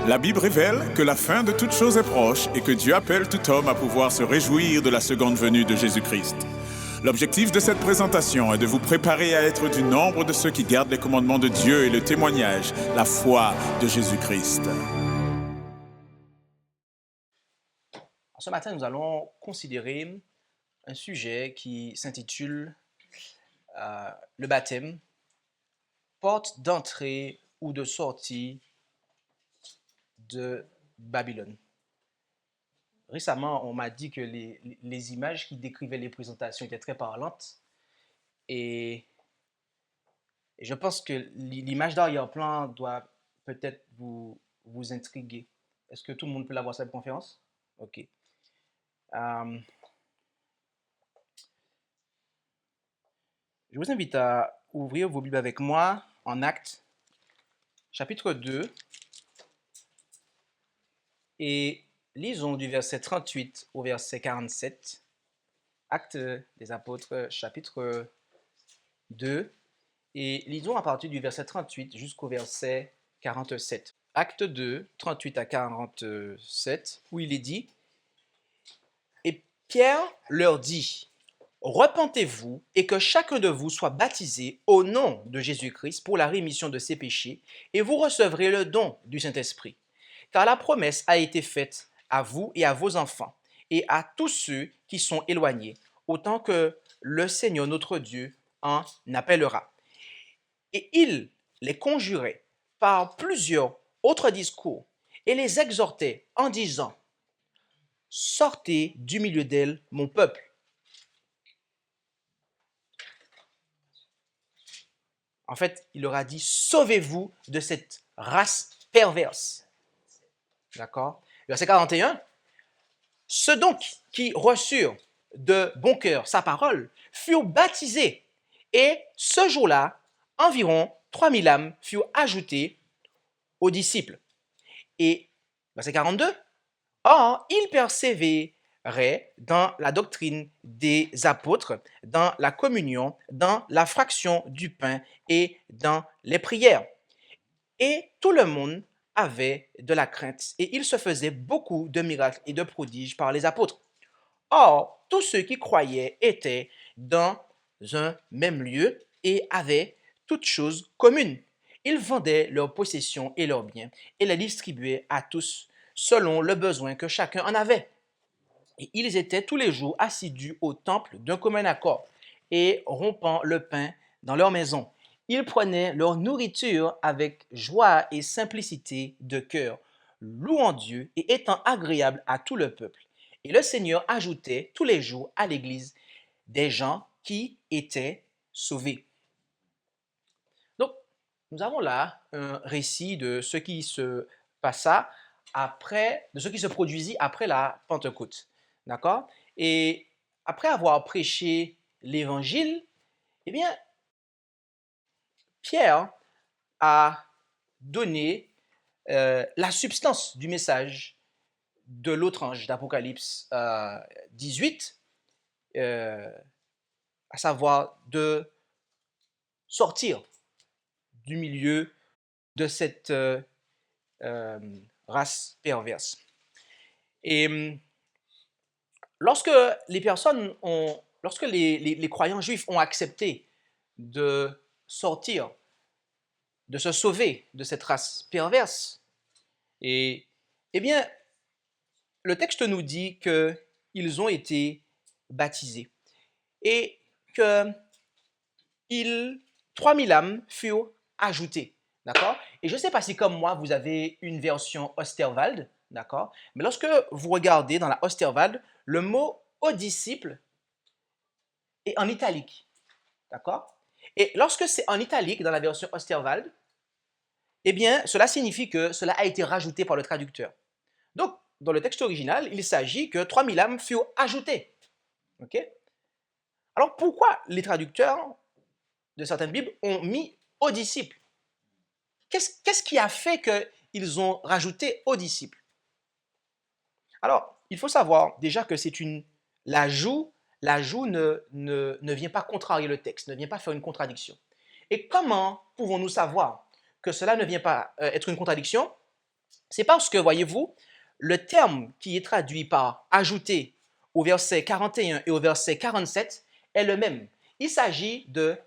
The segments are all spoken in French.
La Bible révèle que la fin de toute chose est proche et que Dieu appelle tout homme à pouvoir se réjouir de la seconde venue de Jésus-Christ. L'objectif de cette présentation est de vous préparer à être du nombre de ceux qui gardent les commandements de Dieu et le témoignage, la foi de Jésus-Christ. Ce matin, nous allons considérer un sujet qui s'intitule le baptême, porte d'entrée ou de sortie de Babylone. Récemment, on m'a dit que les images qui décrivaient les présentations étaient très parlantes et je pense que l'image d'arrière-plan doit peut-être vous intriguer. Est-ce que tout le monde peut l'avoir cette conférence? Ok. Je vous invite à ouvrir vos Bibles avec moi en Actes, chapitre 2, et lisons du verset 38 au verset 47. Actes des Apôtres, chapitre 2, et lisons à partir du verset 38 jusqu'au verset 47. Acte 2, 38 à 47, où il est dit: « Et Pierre leur dit: repentez-vous et que chacun de vous soit baptisé au nom de Jésus-Christ pour la rémission de ses péchés, et vous recevrez le don du Saint-Esprit. Car la promesse a été faite à vous et à vos enfants, et à tous ceux qui sont éloignés, autant que le Seigneur notre Dieu en appellera. » Et il les conjurait par plusieurs autres discours et les exhortait en disant: « Sortez du milieu d'elle, mon peuple. » En fait, il leur a dit: sauvez-vous de cette race perverse. D'accord? Verset 41. Ceux donc qui reçurent de bon cœur sa parole furent baptisés, et ce jour-là, environ 3000 âmes furent ajoutées aux disciples. Et verset 42. Or, ils persévéraient dans la doctrine des apôtres, dans la communion, dans la fraction du pain et dans les prières. Et tout le monde avait de la crainte, et il se faisait beaucoup de miracles et de prodiges par les apôtres. Or, tous ceux qui croyaient étaient dans un même lieu et avaient toutes choses communes. Ils vendaient leurs possessions et leurs biens et les distribuaient à tous selon le besoin que chacun en avait. Et ils étaient tous les jours assidus au temple d'un commun accord et rompant le pain dans leur maison. Ils prenaient leur nourriture avec joie et simplicité de cœur, louant Dieu et étant agréables à tout le peuple. Et le Seigneur ajoutait tous les jours à l'Église des gens qui étaient sauvés. Donc, nous avons là un récit de ce qui se passa de ce qui se produisit après la Pentecôte. D'accord? Et après avoir prêché l'Évangile, eh bien, Pierre a donné la substance du message de l'autre ange d'Apocalypse 18, à savoir de sortir du milieu de cette race perverse. Et lorsque les croyants juifs ont accepté de sortir, de se sauver de cette race perverse, eh bien, le texte nous dit qu'ils ont été baptisés et que 3000 âmes furent ajoutées. D'accord? Et je ne sais pas si, comme moi, vous avez une version Osterwald, d'accord? Mais lorsque vous regardez dans la Osterwald, le mot « aux disciples » est en italique, d'accord? Et lorsque c'est en italique dans la version Osterwald, eh bien, cela signifie que cela a été rajouté par le traducteur. Donc, dans le texte original, il s'agit que 3000 âmes furent ajoutées. Ok? Alors, pourquoi les traducteurs de certaines Bibles ont mis « aux disciples » ? Qu'est-ce qui a fait qu'ils ont rajouté aux disciples? Alors, il faut savoir déjà que l'ajout ne vient pas contrarier le texte, ne vient pas faire une contradiction. Et comment pouvons-nous savoir que cela ne vient pas être une contradiction? C'est parce que, voyez-vous, le terme qui est traduit par ajouter au verset 41 et au verset 47 est le même. Il s'agit de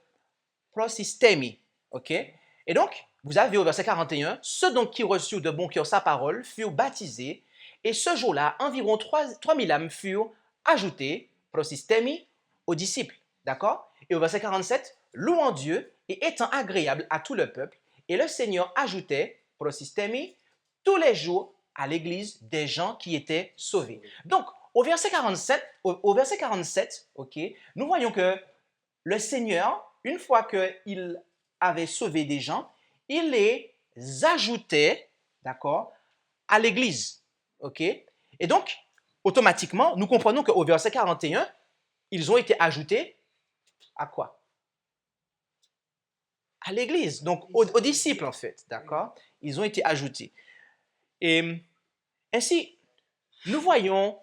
prosystemi. OK? Et donc, vous avez au verset 41, ceux donc qui reçurent de bon cœur sa parole furent baptisés, et ce jour-là, environ 3000 âmes furent ajoutées, prosystemi, aux disciples. D'accord? Et au verset 47, louant Dieu et étant agréable à tout le peuple, et le Seigneur ajoutait, prosystemi, tous les jours à l'église des gens qui étaient sauvés. Donc, au verset 47, ok, nous voyons que le Seigneur, une fois qu'il avait sauvé des gens, il les ajoutait, d'accord, à l'église. Ok? Et donc, automatiquement, nous comprenons qu'au verset 41, ils ont été ajoutés à quoi? À l'église, donc aux disciples en fait, d'accord? Ils ont été ajoutés. Et ainsi, nous voyons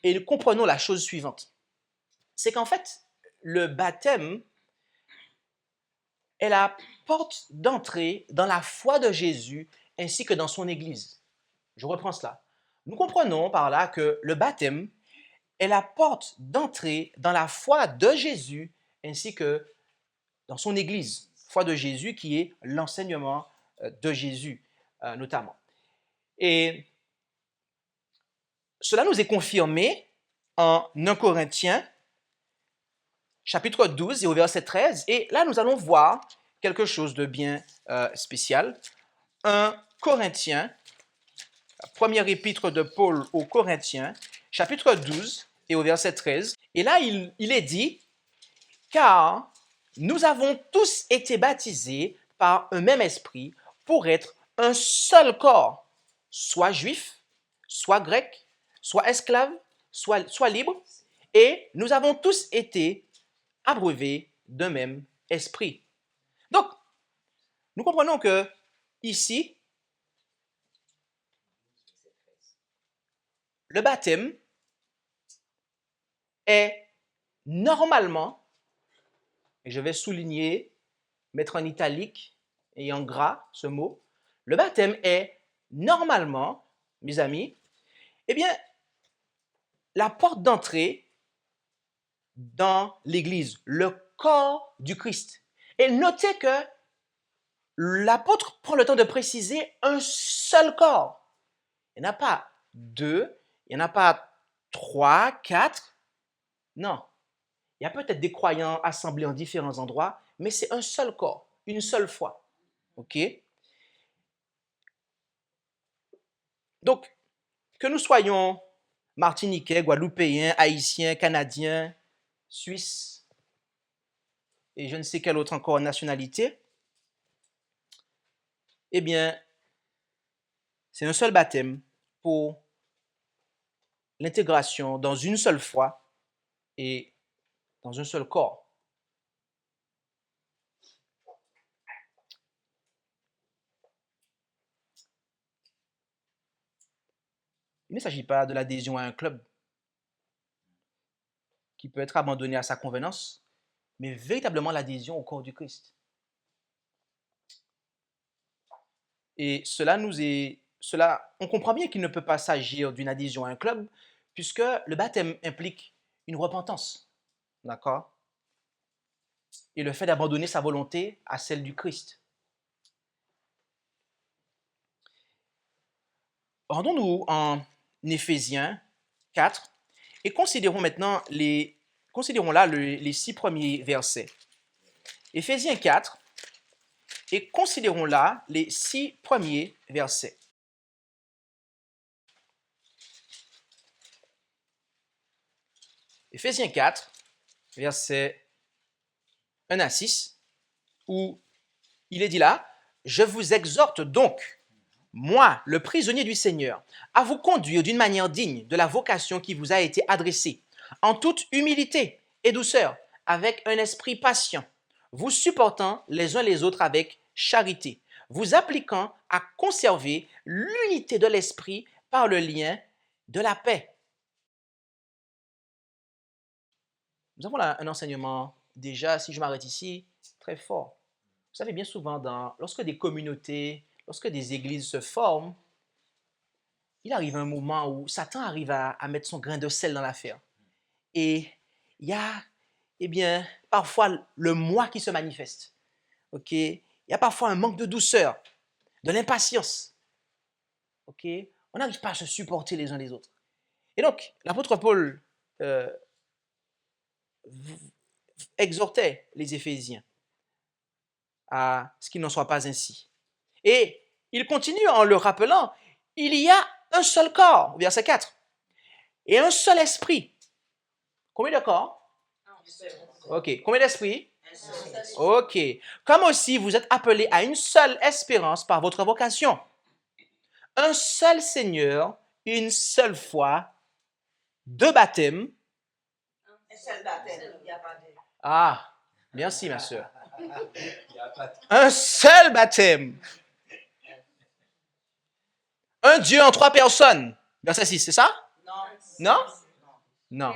et nous comprenons la chose suivante. C'est qu'en fait, le baptême est la porte d'entrée dans la foi de Jésus ainsi que dans son Église. Je reprends cela. Nous comprenons par là que le baptême est la porte d'entrée dans la foi de Jésus ainsi que dans son Église. Foi de Jésus qui est l'enseignement de Jésus notamment. Et cela nous est confirmé en 1 Corinthiens chapitre 12 et au verset 13. Et là, nous allons voir quelque chose de bien spécial. 1 Corinthiens, première épître de Paul aux Corinthiens, chapitre 12 et au verset 13. Et là, il est dit, car nous avons tous été baptisés par un même esprit pour être un seul corps, soit juif, soit grec, soit esclave, soit libre, et nous avons tous été abreuvés d'un même esprit. Donc, nous comprenons que ici, le baptême est normalement, et je vais souligner, mettre en italique et en gras ce mot, le baptême est normalement, mes amis, eh bien, la porte d'entrée dans l'Église, le corps du Christ. Et notez que l'apôtre prend le temps de préciser un seul corps. Il n'y en a pas deux, il n'y en a pas trois, quatre. Non. Il y a peut-être des croyants assemblés en différents endroits, mais c'est un seul corps, une seule foi. OK? Donc, que nous soyons martiniquais, guadeloupéens, haïtiens, canadiens, suisses, et je ne sais quelle autre encore nationalité, eh bien, c'est un seul baptême pour l'intégration dans une seule foi et dans un seul corps. Il ne s'agit pas de l'adhésion à un club qui peut être abandonné à sa convenance, mais véritablement l'adhésion au corps du Christ. Et on comprend bien qu'il ne peut pas s'agir d'une adhésion à un club, puisque le baptême implique une repentance, d'accord? Et le fait d'abandonner sa volonté à celle du Christ. Rendons-nous en Éphésiens 4 et considérons là les 6 premiers versets. Éphésiens 4 et considérons là les 6 premiers versets. Éphésiens 4, versets 1 à 6, où il est dit là, « Je vous exhorte donc, moi, le prisonnier du Seigneur, à vous conduire d'une manière digne de la vocation qui vous a été adressée, en toute humilité et douceur, avec un esprit patient, vous supportant les uns les autres avec charité, vous appliquant à conserver l'unité de l'esprit par le lien de la paix. » Nous avons là un enseignement, déjà, si je m'arrête ici, très fort. Vous savez, bien souvent, lorsque des communautés, lorsque des églises se forment, il arrive un moment où Satan arrive à mettre son grain de sel dans l'affaire. Et il y a, eh bien, parfois le moi qui se manifeste. OK? Il y a parfois un manque de douceur, de l'impatience. OK? On n'arrive pas à se supporter les uns les autres. Et donc, l'apôtre Paul exhortait les Éphésiens à ce qu'il n'en soit pas ainsi. Et il continue en le rappelant, il y a un seul corps, verset 4, et un seul esprit. Combien de corps? OK. Combien d'esprits? OK. Comme aussi vous êtes appelés à une seule espérance par votre vocation. Un seul Seigneur, une seule foi, deux baptêmes. Un seul baptême, il n'y a pas de... Ah, merci ma soeur. Un seul baptême. Un Dieu en trois personnes. Verset 6, c'est ça? Non? Non.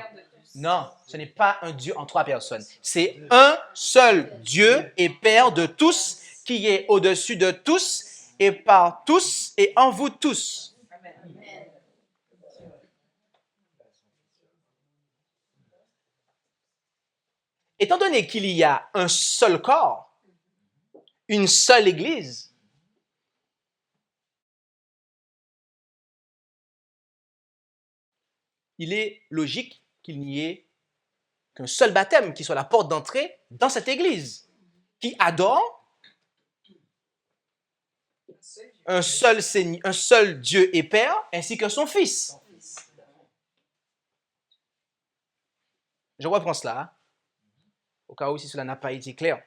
Non, ce n'est pas un Dieu en trois personnes. C'est un seul Dieu et Père de tous, qui est au-dessus de tous et par tous et en vous tous. Étant donné qu'il y a un seul corps, une seule Église, il est logique qu'il n'y ait qu'un seul baptême qui soit la porte d'entrée dans cette Église, qui adore un seul Dieu et Père, ainsi que son Fils. Je reprends cela, au cas où si cela n'a pas été clair.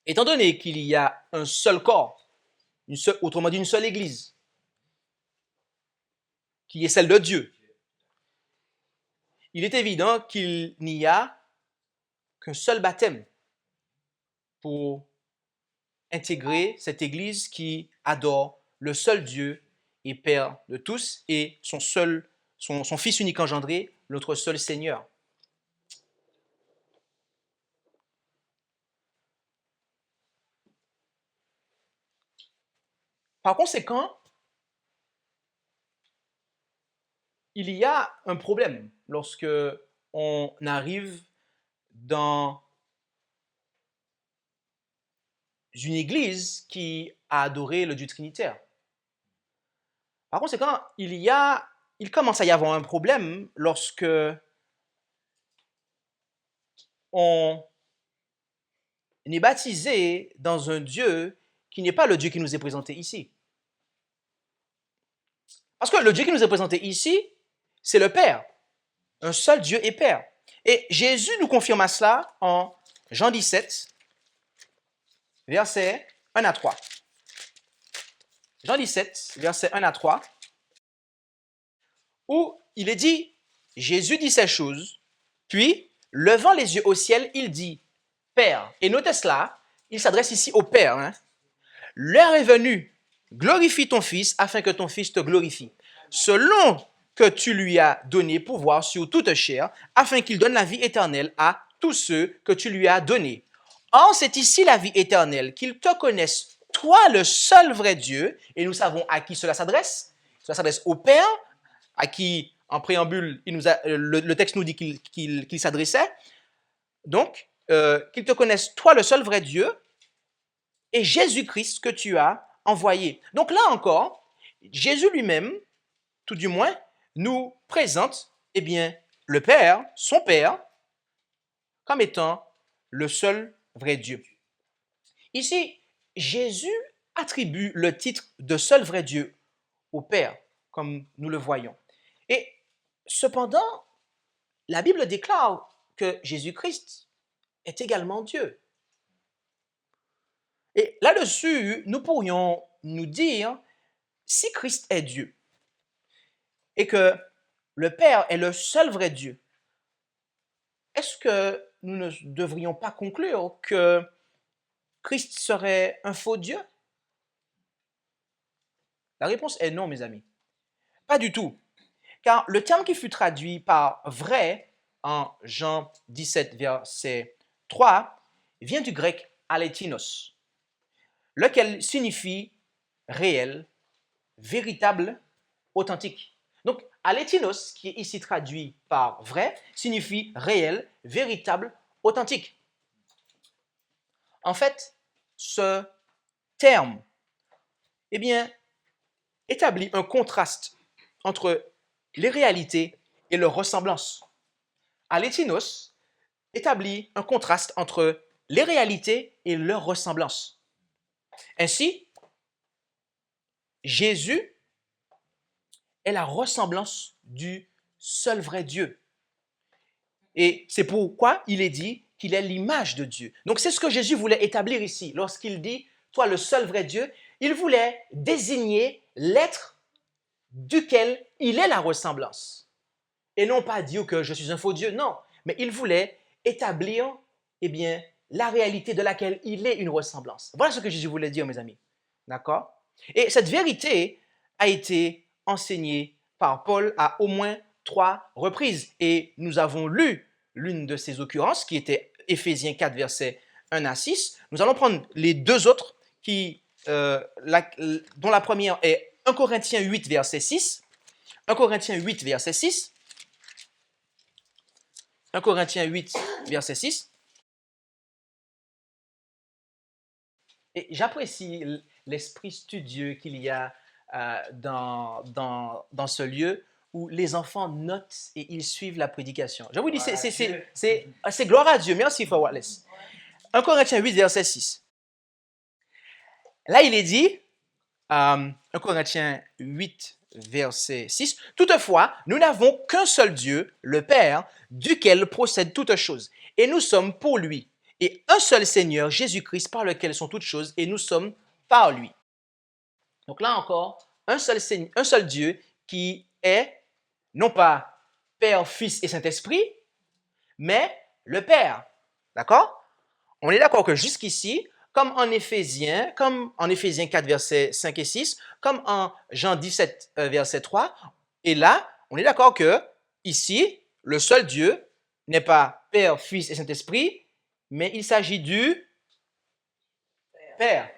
Étant donné qu'il y a un seul corps, autrement dit une seule Église, qui est celle de Dieu, il est évident qu'il n'y a qu'un seul baptême pour intégrer cette Église qui adore le seul Dieu et Père de tous et son Fils unique engendré, notre seul Seigneur. Par conséquent, il y a un problème lorsque on arrive dans une église qui a adoré le Dieu trinitaire. Par conséquent, il commence à y avoir un problème lorsque on est baptisé dans un Dieu qui n'est pas le Dieu qui nous est présenté ici. Parce que le Dieu qui nous est présenté ici, c'est le Père. Un seul Dieu et Père. Et Jésus nous confirme cela en Jean 17, versets 1 à 3. Jean 17, versets 1 à 3, où il est dit, Jésus dit ces choses, puis, levant les yeux au ciel, il dit, Père, et notez cela, il s'adresse ici au Père, hein, l'heure est venue, glorifie ton Fils, afin que ton Fils te glorifie, selon que tu lui as donné pouvoir sur toute chair, afin qu'il donne la vie éternelle à tous ceux que tu lui as donnés. Or, c'est ici la vie éternelle, qu'ils te connaissent, toi le seul vrai Dieu, et nous savons à qui cela s'adresse. Cela s'adresse au Père, à qui, en préambule, le texte nous dit qu'il s'adressait. Donc, qu'ils te connaissent, toi le seul vrai Dieu, et Jésus-Christ que tu as envoyé. Donc là encore, Jésus lui-même, tout du moins, nous présente, eh bien, le Père, son Père, comme étant le seul vrai Dieu. Ici, Jésus attribue le titre de seul vrai Dieu au Père, comme nous le voyons. Et cependant, la Bible déclare que Jésus-Christ est également Dieu. Et là-dessus, nous pourrions nous dire, si Christ est Dieu et que le Père est le seul vrai Dieu, est-ce que nous ne devrions pas conclure que Christ serait un faux Dieu? La réponse est non, mes amis. Pas du tout. Car le terme qui fut traduit par vrai en Jean 17, verset 3, vient du grec alétinos, lequel signifie réel, véritable authentique. Donc, alétinos, qui est ici traduit par vrai, signifie réel, véritable, authentique. En fait, ce terme, eh bien, établit un contraste entre les réalités et leur ressemblance. Alétinos établit un contraste entre les réalités et leur ressemblance. Ainsi, Jésus est la ressemblance du seul vrai Dieu. Et c'est pourquoi il est dit qu'il est l'image de Dieu. Donc c'est ce que Jésus voulait établir ici. Lorsqu'il dit « toi le seul vrai Dieu », il voulait désigner l'être duquel il est la ressemblance. Et non pas dire que je suis un faux Dieu, non. Mais il voulait établir, eh bien, la réalité de laquelle il est une ressemblance. Voilà ce que Jésus voulait dire, mes amis. D'accord? Et cette vérité a été enseignée par Paul à au moins 3 reprises. Et nous avons lu l'une de ces occurrences, qui était Éphésiens 4, versets 1 à 6. Nous allons prendre les deux autres, dont la première est 1 Corinthiens 8, verset 6. 1 Corinthiens 8, verset 6. 1 Corinthiens 8, verset 6. Et j'apprécie l'esprit studieux qu'il y a dans ce lieu où les enfants notent et ils suivent la prédication. Je vous dis, c'est gloire à Dieu. Merci, Frère Wallace. 1 Corinthiens 8, verset 6. Là, il est dit, 1 Corinthiens 8, verset 6, « Toutefois, nous n'avons qu'un seul Dieu, le Père, duquel procèdent toutes choses, et nous sommes pour lui, et un seul Seigneur, Jésus-Christ, par lequel sont toutes choses, et nous sommes par lui. » Donc là encore, un seul Dieu qui est non pas Père, Fils et Saint-Esprit, mais le Père. D'accord? On est d'accord que jusqu'ici, comme en Éphésiens 4, versets 5 et 6, comme en Jean 17, verset 3, et là, on est d'accord que ici, le seul Dieu n'est pas Père, Fils et Saint-Esprit, mais il s'agit du Père.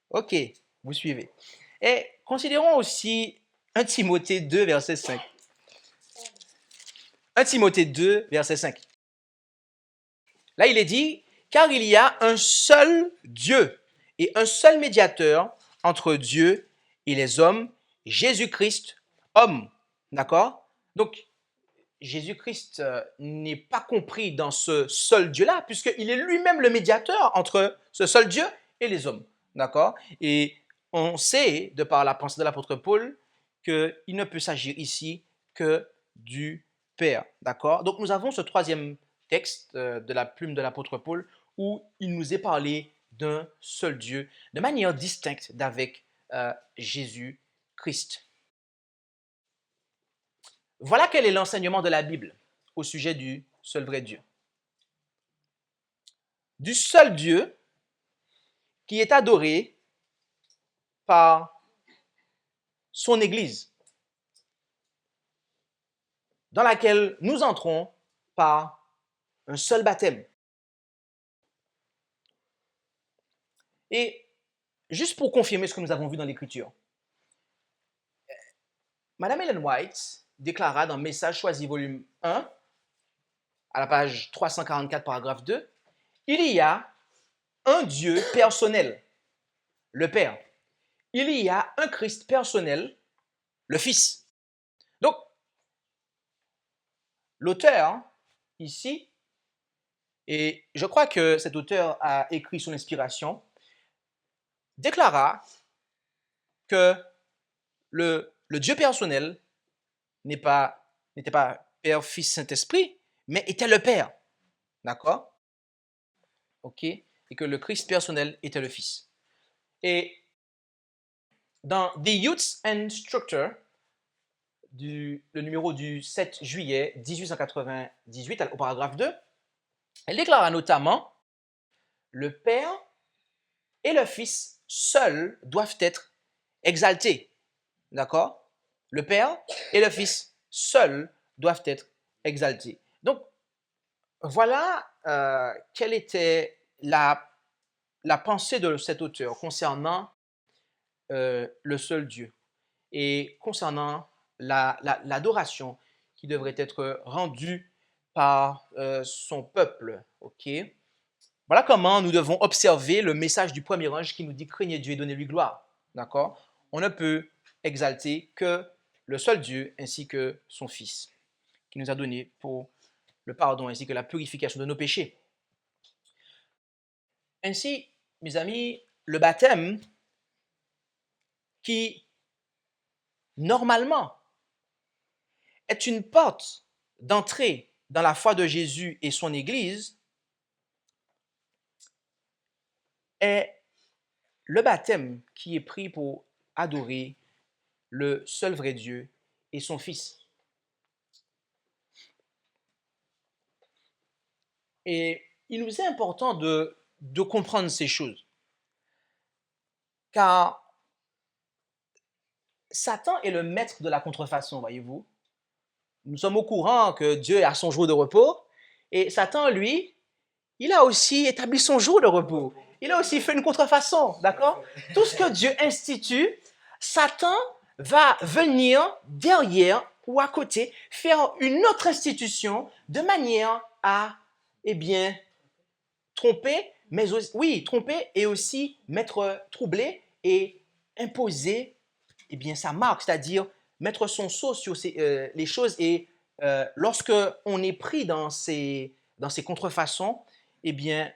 Ok, vous suivez. Et considérons aussi 1 Timothée 2, verset 5. 1 Timothée 2, verset 5. Là, il est dit, « Car il y a un seul Dieu et un seul médiateur entre Dieu et les hommes, Jésus-Christ, homme. » D'accord? Donc, Jésus-Christ n'est pas compris dans ce seul Dieu-là, puisqu'il est lui-même le médiateur entre ce seul Dieu et les hommes. D'accord? Et on sait, de par la pensée de l'apôtre Paul, qu'il ne peut s'agir ici que du Père. D'accord? Donc, nous avons ce troisième texte de la plume de l'apôtre Paul où il nous est parlé d'un seul Dieu de manière distincte d'avec Jésus-Christ. Voilà quel est l'enseignement de la Bible au sujet du seul vrai Dieu. Du seul Dieu qui est adoré par son Église, dans laquelle nous entrons par un seul baptême. Et juste pour confirmer ce que nous avons vu dans l'Écriture, Madame Ellen White déclara dans Message choisi volume 1, à la page 344, paragraphe 2, « Il y a un Dieu personnel, le Père. Il y a un Christ personnel, le Fils. » Donc, l'auteur, ici, et je crois que cet auteur a écrit sous l'inspiration, déclara que le Dieu personnel n'était pas Père, Fils, Saint-Esprit, mais était le Père. D'accord? OK? Et que le Christ personnel était le Fils. Et dans The Youth Instructor, le numéro du 7 juillet 1898, au paragraphe 2, elle déclara notamment « Le Père et le Fils seuls doivent être exaltés. » D'accord? Le Père et le Fils seuls doivent être exaltés. Donc, voilà quelle était la pensée de cet auteur concernant le seul Dieu. et concernant l'adoration qui devrait être rendue par son peuple. Ok? Voilà comment nous devons observer le message du premier ange qui nous dit craignez Dieu et donnez-lui gloire. D'accord? On ne peut exalter que le seul Dieu ainsi que son Fils qui nous a donné pour le pardon ainsi que la purification de nos péchés. Ainsi, mes amis, le baptême qui, normalement, est une porte d'entrée dans la foi de Jésus et son Église, est le baptême qui est pris pour adorer le seul vrai Dieu et son Fils. Et il nous est important de comprendre ces choses, car Satan est le maître de la contrefaçon, voyez-vous. Nous sommes au courant que Dieu a son jour de repos, et Satan, lui, il a aussi établi son jour de repos. Il a aussi fait une contrefaçon, d'accord? Tout ce que Dieu institue, Satan va venir derrière ou à côté faire une autre institution de manière à, eh bien, tromper, mais aussi, oui, tromper et aussi troubler et imposer, eh bien, sa marque, c'est-à-dire mettre son sceau sur les choses. Et lorsque on est pris dans ces contrefaçons, eh bien,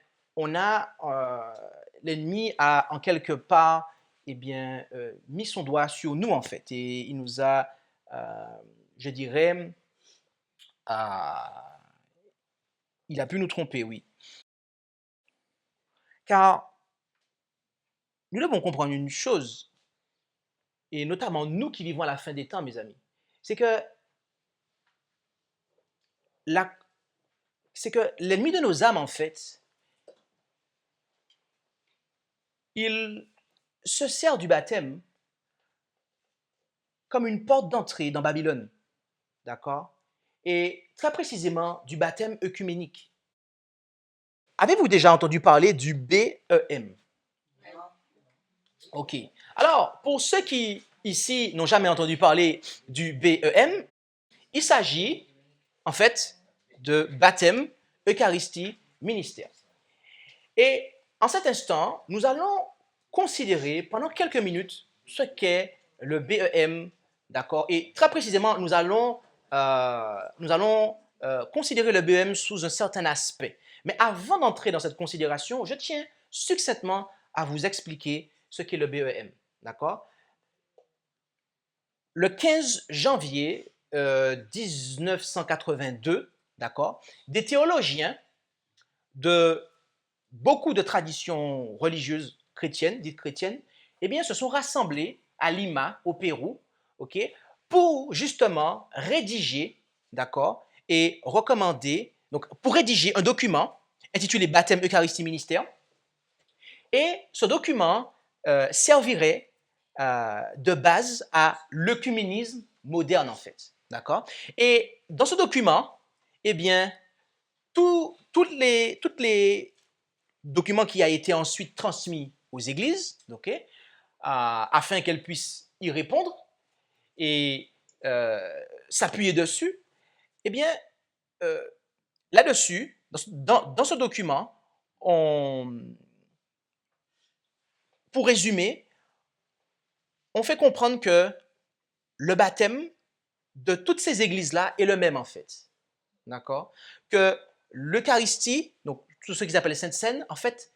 l'ennemi a en quelque part, eh bien, mis son doigt sur nous en fait, et il nous a, je dirais, il a pu nous tromper, oui. Car nous devons comprendre une chose, et notamment nous qui vivons à la fin des temps, mes amis, c'est que l'ennemi de nos âmes, en fait, il se sert du baptême comme une porte d'entrée dans Babylone, d'accord? Et très précisément du baptême œcuménique. Avez-vous déjà entendu parler du BEM? Ok. Alors, pour ceux qui, ici, n'ont jamais entendu parler du BEM, il s'agit, en fait, de baptême, Eucharistie, ministère. Et en cet instant, nous allons considérer pendant quelques minutes ce qu'est le BEM, d'accord? Et très précisément, nous allons considérer le BEM sous un certain aspect. Mais avant d'entrer dans cette considération, je tiens succinctement à vous expliquer ce qu'est le BEM, d'accord? Le 15 janvier 1982, d'accord, des théologiens de beaucoup de traditions religieuses chrétiennes, dites chrétiennes, eh bien, se sont rassemblés à Lima, au Pérou, ok, pour justement rédiger, d'accord, et recommander, donc pour rédiger un document intitulé Baptême, Eucharistie, Ministère. Et ce document servirait de base à l'œcuménisme moderne, en fait, d'accord. Et dans ce document, eh bien, tous les documents qui a été ensuite transmis aux églises, okay, afin qu'elles puissent y répondre et s'appuyer dessus, eh bien, là-dessus, dans ce document, pour résumer, on fait comprendre que le baptême de toutes ces églises-là est le même en fait, d'accord? Que l'Eucharistie, donc tout ce qu'ils appellent les Saintes Seines, en fait,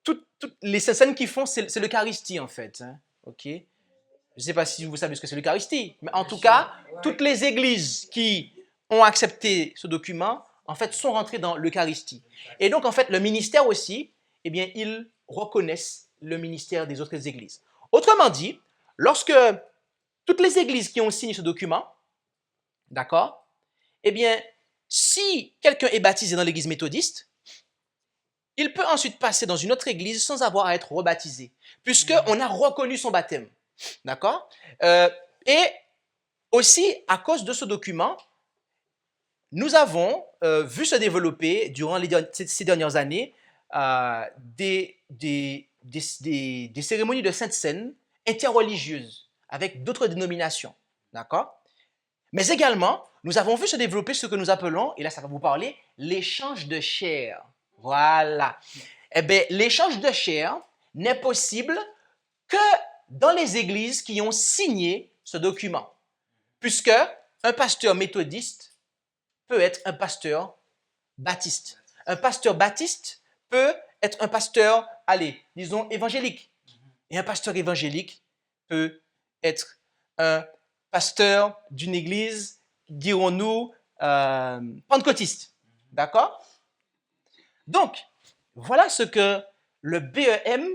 toutes les Saintes Seines qu'ils font, c'est l'Eucharistie en fait, hein, ok? Je ne sais pas si vous savez ce que c'est l'Eucharistie, mais en tout cas, toutes les églises qui ont accepté ce document, en fait, sont rentrées dans l'Eucharistie. Et donc, en fait, le ministère aussi, eh bien, ils reconnaissent le ministère des autres églises. Autrement dit, lorsque toutes les églises qui ont signé ce document, d'accord, eh bien, si quelqu'un est baptisé dans l'église méthodiste, il peut ensuite passer dans une autre église sans avoir à être rebaptisé, puisqu'on a reconnu son baptême, d'accord? Et aussi, à cause de ce document, nous avons vu se développer durant ces dernières années des cérémonies de Sainte Seine interreligieuses avec d'autres dénominations. D'accord? Mais également, nous avons vu se développer ce que nous appelons, et là ça va vous parler, l'échange de chair. Voilà. Eh bien, l'échange de chair n'est possible que dans les églises qui ont signé ce document. Puisque un pasteur méthodiste peut être un pasteur baptiste. Un pasteur baptiste peut être un pasteur, allez, disons, évangélique. Et un pasteur évangélique peut être un pasteur d'une église, dirons-nous, pentecôtiste. D'accord? Donc, voilà ce que le BEM,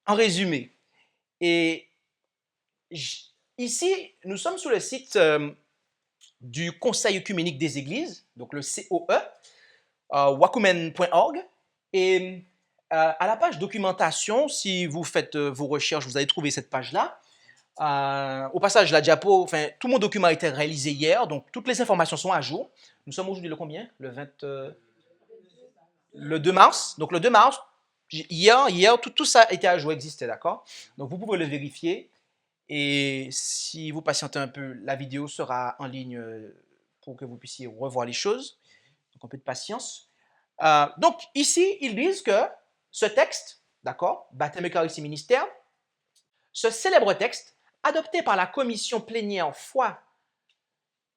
en résumé. Et ici, nous sommes sur le site du Conseil œcuménique des Églises, donc le COE, wacoumen.org. Et à la page documentation, si vous faites vos recherches, vous allez trouver cette page-là. Au passage, la diapo, tout mon document a été réalisé hier, donc toutes les informations sont à jour. Nous sommes aujourd'hui le combien? Le 2 mars. Donc le 2 mars, hier tout ça était à jour, existait, d'accord? Donc vous pouvez le vérifier. Et si vous patientez un peu, la vidéo sera en ligne pour que vous puissiez revoir les choses. Donc un peu de patience. Donc ici, ils disent que ce texte, d'accord, Baptême, Eucharistie, Ministère, ce célèbre texte, adopté par la commission plénière foi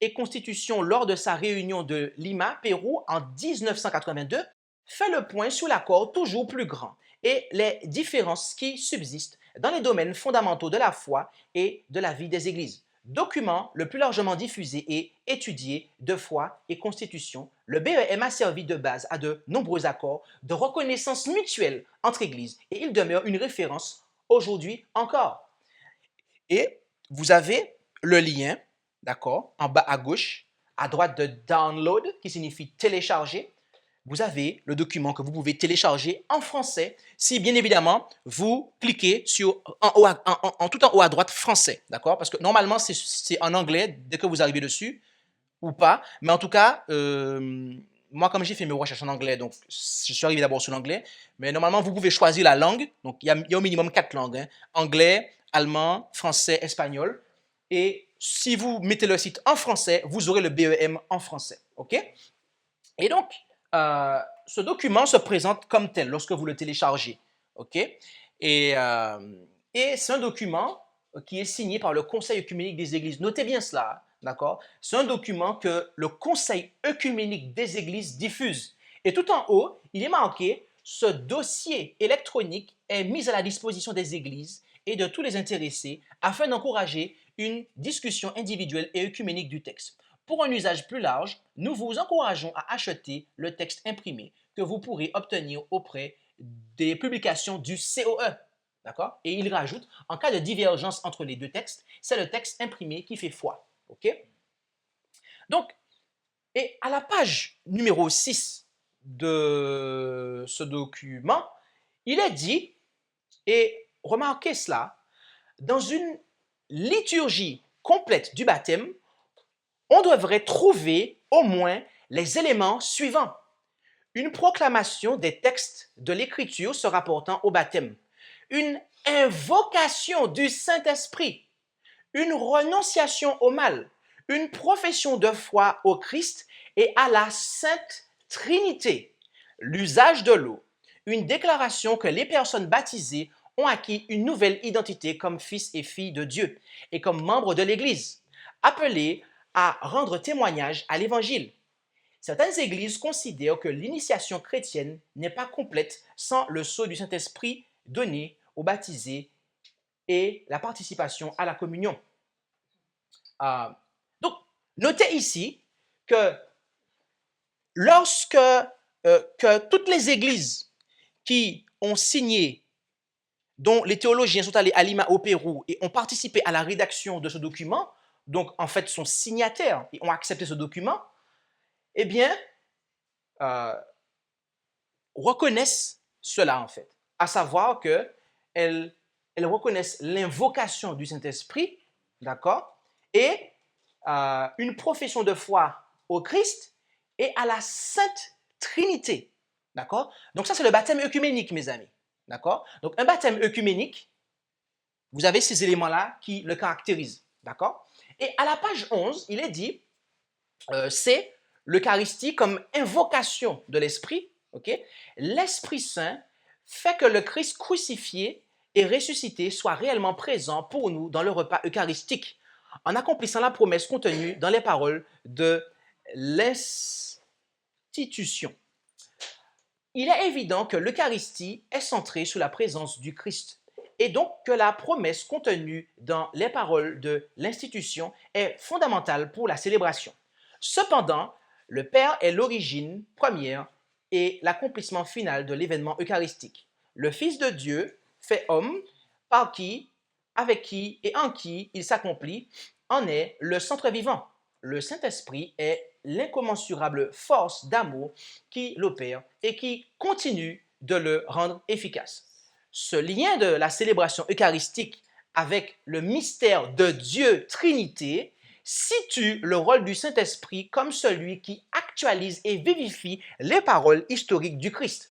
et constitution lors de sa réunion de Lima, Pérou, en 1982, fait le point sur l'accord toujours plus grand et les différences qui subsistent dans les domaines fondamentaux de la foi et de la vie des églises. Document le plus largement diffusé et étudié de foi et constitution, le BEM a servi de base à de nombreux accords de reconnaissance mutuelle entre églises et il demeure une référence aujourd'hui encore. Et vous avez le lien, d'accord, en bas à gauche, à droite de download, qui signifie télécharger. Vous avez le document que vous pouvez télécharger en français, si bien évidemment vous cliquez sur tout en haut à droite français, d'accord? Parce que normalement c'est en anglais dès que vous arrivez dessus ou pas, mais en tout cas, moi comme j'ai fait mes recherches en anglais, donc je suis arrivé d'abord sur l'anglais, mais normalement vous pouvez choisir la langue, donc il y a au minimum 4 langues, hein, anglais, allemand, français, espagnol, et si vous mettez le site en français, vous aurez le BEM en français, ok? Et donc, ce document se présente comme tel lorsque vous le téléchargez. OK? Et c'est un document qui est signé par le Conseil œcuménique des Églises. Notez bien cela, d'accord? C'est un document que le Conseil œcuménique des Églises diffuse. Et tout en haut, il est marqué « Ce dossier électronique est mis à la disposition des Églises et de tous les intéressés afin d'encourager une discussion individuelle et œcuménique du texte. Pour un usage plus large, nous vous encourageons à acheter le texte imprimé que vous pourrez obtenir auprès des publications du COE. D'accord? Et il rajoute, en cas de divergence entre les deux textes, c'est le texte imprimé qui fait foi. OK? Donc, et à la page numéro 6 de ce document, il est dit, et remarquez cela, dans une liturgie complète du baptême, on devrait trouver au moins les éléments suivants. Une proclamation des textes de l'Écriture se rapportant au baptême, une invocation du Saint-Esprit, une renonciation au mal, une profession de foi au Christ et à la Sainte Trinité, l'usage de l'eau, une déclaration que les personnes baptisées ont acquis une nouvelle identité comme fils et filles de Dieu et comme membres de l'Église, appelés à rendre témoignage à l'Évangile. Certaines églises considèrent que l'initiation chrétienne n'est pas complète sans le sceau du Saint-Esprit donné aux baptisés et la participation à la communion. Donc, notez ici que lorsque que toutes les églises qui ont signé, dont les théologiens sont allés à Lima au Pérou et ont participé à la rédaction de ce document, donc en fait sont signataires et ont accepté ce document, eh bien, reconnaissent cela en fait, à savoir qu'elles reconnaissent l'invocation du Saint-Esprit, d'accord, et une profession de foi au Christ et à la Sainte Trinité, d'accord. Donc ça c'est le baptême œcuménique, mes amis, d'accord. Donc un baptême œcuménique, Vous avez ces éléments-là qui le caractérisent. D'accord? Et à la page 11, il est dit, c'est l'Eucharistie comme invocation de l'Esprit. Okay? L'Esprit Saint fait que le Christ crucifié et ressuscité soit réellement présent pour nous dans le repas eucharistique, en accomplissant la promesse contenue dans les paroles de l'institution. Il est évident que l'Eucharistie est centrée sur la présence du Christ et donc que la promesse contenue dans les paroles de l'institution est fondamentale pour la célébration. Cependant, le Père est l'origine première et l'accomplissement final de l'événement eucharistique. Le Fils de Dieu, fait homme, par qui, avec qui et en qui il s'accomplit, en est le centre vivant. Le Saint-Esprit est l'incommensurable force d'amour qui l'opère et qui continue de le rendre efficace. Ce lien de la célébration eucharistique avec le mystère de Dieu Trinité situe le rôle du Saint-Esprit comme celui qui actualise et vivifie les paroles historiques du Christ.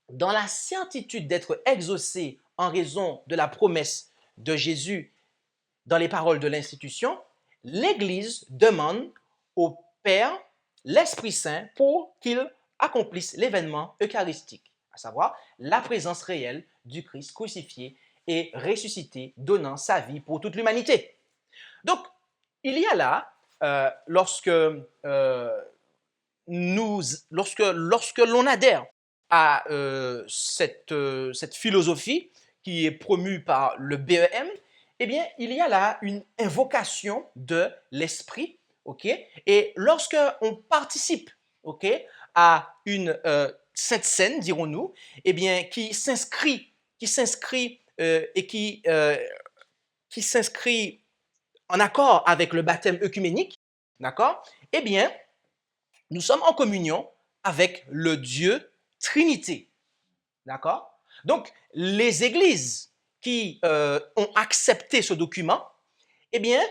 Dans la certitude d'être exaucé en raison de la promesse de Jésus dans les paroles de l'institution, l'Église demande au Père l'Esprit Saint pour qu'il accomplisse l'événement eucharistique, à savoir la présence réelle du Christ crucifié et ressuscité, donnant sa vie pour toute l'humanité. Donc, il y a là, lorsque l'on adhère à cette philosophie qui est promue par le BEM, eh bien, il y a là une invocation de l'esprit, ok? Et lorsque on participe, ok, à une sainte scène, dirons-nous, eh bien, qui s'inscrit en accord avec le baptême œcuménique, d'accord? Eh bien, nous sommes en communion avec le Dieu Trinité, d'accord? Donc, les églises qui ont accepté ce document, eh bien,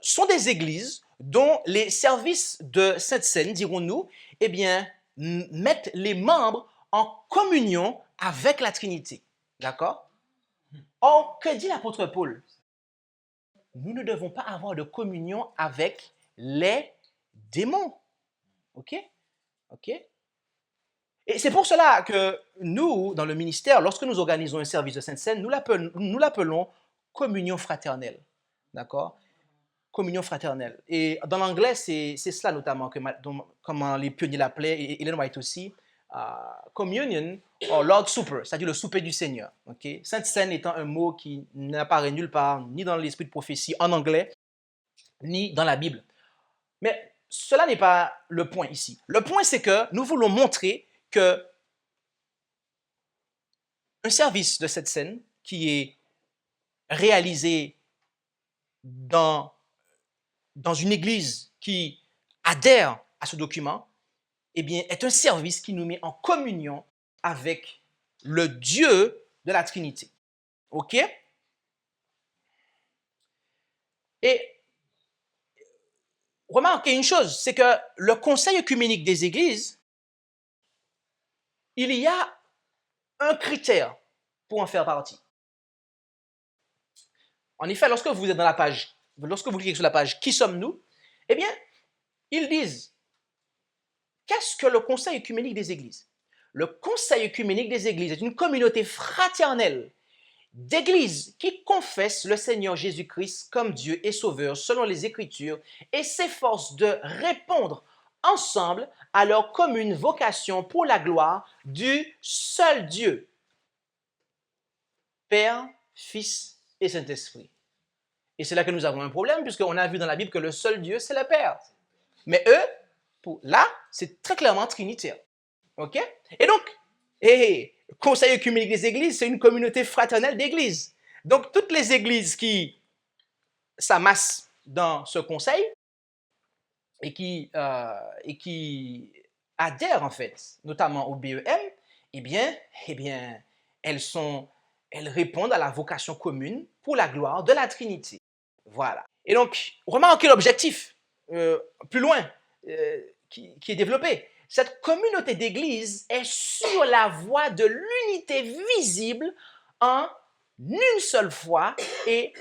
sont des églises dont les services de Sainte Seine, dirons-nous, eh bien, mettent les membres en communion avec la Trinité, d'accord? Or, que dit l'apôtre Paul? Nous ne devons pas avoir de communion avec les démons, ok? Ok? Et c'est pour cela que nous, dans le ministère, lorsque nous organisons un service de Sainte Seine, nous l'appelons communion fraternelle. D'accord? Communion fraternelle. Et dans l'anglais, c'est cela notamment comment les pionniers l'appelaient, et Ellen White aussi, communion or Lord's Supper, c'est-à-dire le souper du Seigneur. Okay? Sainte Seine étant un mot qui n'apparaît nulle part, ni dans l'esprit de prophétie en anglais, ni dans la Bible. Mais cela n'est pas le point ici. Le point, c'est que nous voulons montrer que un service de cette scène qui est réalisé dans une église qui adhère à ce document, eh bien, est un service qui nous met en communion avec le Dieu de la Trinité. OK? Et remarquez une chose, c'est que le Conseil œcuménique des églises, il y a un critère pour en faire partie. En effet, lorsque vous cliquez sur la page « Qui sommes-nous ?» eh bien, ils disent « Qu'est-ce que le Conseil œcuménique des Églises ?» Le Conseil œcuménique des Églises est une communauté fraternelle d'églises qui confessent le Seigneur Jésus-Christ comme Dieu et Sauveur selon les Écritures et s'efforcent de répondre ensemble à leur commune vocation pour la gloire du seul Dieu, Père, Fils et Saint-Esprit. Et c'est là que nous avons un problème, puisqu'on a vu dans la Bible que le seul Dieu, c'est le Père. Mais eux, là, c'est très clairement trinitaire. OK? Et donc, le Conseil œcuménique des Églises, c'est une communauté fraternelle d'églises. Donc, toutes les églises qui s'amassent dans ce conseil et qui adhèrent, en fait, notamment au BEM, eh bien, elles répondent à la vocation commune pour la gloire de la Trinité. Voilà. Et donc, remarquez l'objectif plus loin qui est développé. Cette communauté d'église est sur la voie de l'unité visible en une seule foi et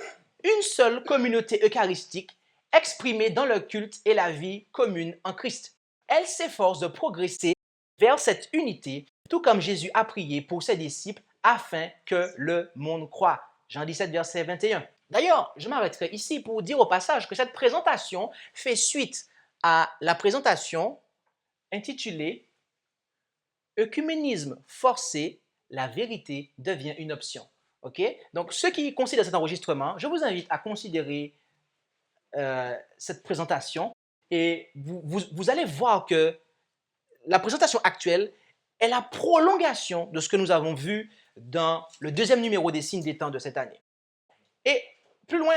une seule communauté eucharistique exprimée dans le culte et la vie commune en Christ. Elle s'efforce de progresser vers cette unité, tout comme Jésus a prié pour ses disciples afin que le monde croie. Jean 17, verset 21. D'ailleurs, je m'arrêterai ici pour dire au passage que cette présentation fait suite à la présentation intitulée « Œcuménisme forcé, la vérité devient une option ». Ok? Donc, ceux qui considèrent cet enregistrement, je vous invite à considérer cette présentation et vous allez voir que la présentation actuelle est la prolongation de ce que nous avons vu dans le deuxième numéro des signes des temps de cette année. Et plus loin,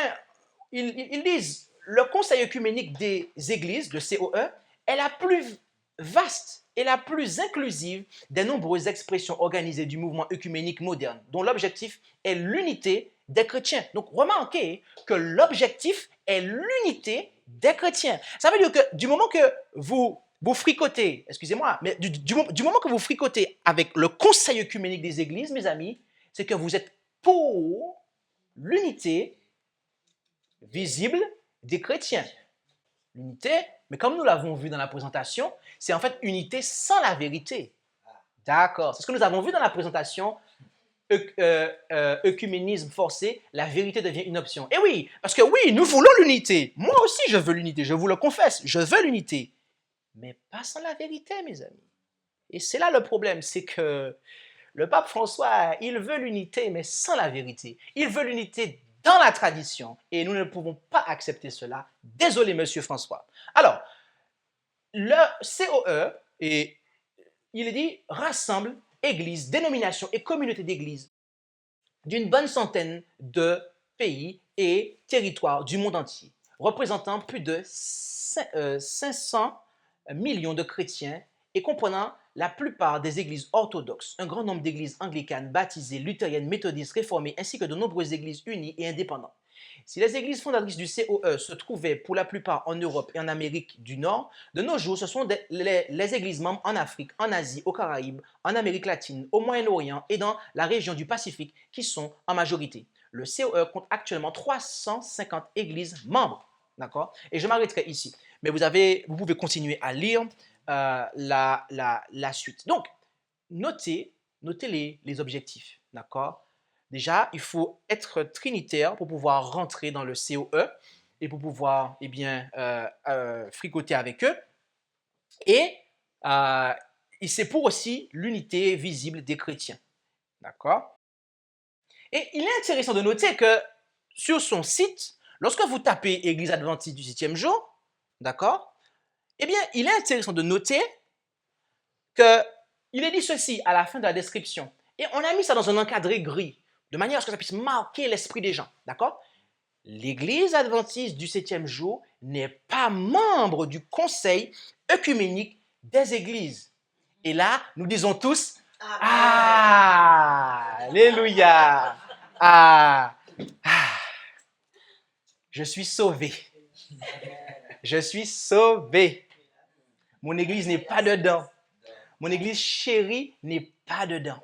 ils disent, le Conseil œcuménique des Églises, le COE, est la plus vaste et la plus inclusive des nombreuses expressions organisées du mouvement œcuménique moderne, dont l'objectif est l'unité des chrétiens. Donc, remarquez que l'objectif est l'unité des chrétiens. Ça veut dire que du moment que vous fricotez, excusez-moi, mais du moment que vous fricotez avec le Conseil œcuménique des Églises, mes amis, c'est que vous êtes pour l'unité visible des chrétiens. L'unité, mais comme nous l'avons vu dans la présentation, c'est en fait unité sans la vérité. D'accord, c'est ce que nous avons vu dans la présentation. Œcuménisme forcé, la vérité devient une option. Et oui, parce que oui, nous voulons l'unité. Moi aussi, je veux l'unité, je vous le confesse, je veux l'unité. Mais pas sans la vérité, mes amis. Et c'est là le problème, c'est que le pape François, il veut l'unité, mais sans la vérité. Il veut l'unité dans la tradition. Et nous ne pouvons pas accepter cela. Désolé, monsieur François. Alors, le COE, et il est dit, rassemble églises, dénominations et communautés d'églises d'une bonne centaine de pays et territoires du monde entier, représentant plus de 500 millions de chrétiens et comprenant la plupart des églises orthodoxes, un grand nombre d'églises anglicanes, baptisées, luthériennes, méthodistes, réformées, ainsi que de nombreuses églises unies et indépendantes. Si les églises fondatrices du COE se trouvaient pour la plupart en Europe et en Amérique du Nord, de nos jours, ce sont les églises membres en Afrique, en Asie, aux Caraïbes, en Amérique latine, au Moyen-Orient et dans la région du Pacifique qui sont en majorité. Le COE compte actuellement 350 églises membres. D'accord? Et je m'arrêterai ici. Mais vous pouvez continuer à lire la suite. Donc, notez les objectifs. D'accord? Déjà, il faut être trinitaire pour pouvoir rentrer dans le COE et pour pouvoir fricoter avec eux. Et c'est pour aussi l'unité visible des chrétiens. D'accord? Et il est intéressant de noter que sur son site, lorsque vous tapez Église adventiste du 7e jour, d'accord? Eh bien, il est intéressant de noter qu'il est dit ceci à la fin de la description. Et on a mis ça dans un encadré gris, de manière à ce que ça puisse marquer l'esprit des gens. D'accord? L'Église adventiste du 7e jour n'est pas membre du Conseil œcuménique des Églises. Et là, nous disons tous « Ah, alléluia! Je suis sauvé. Je suis sauvé. Mon Église n'est pas dedans. Mon Église chérie n'est pas dedans.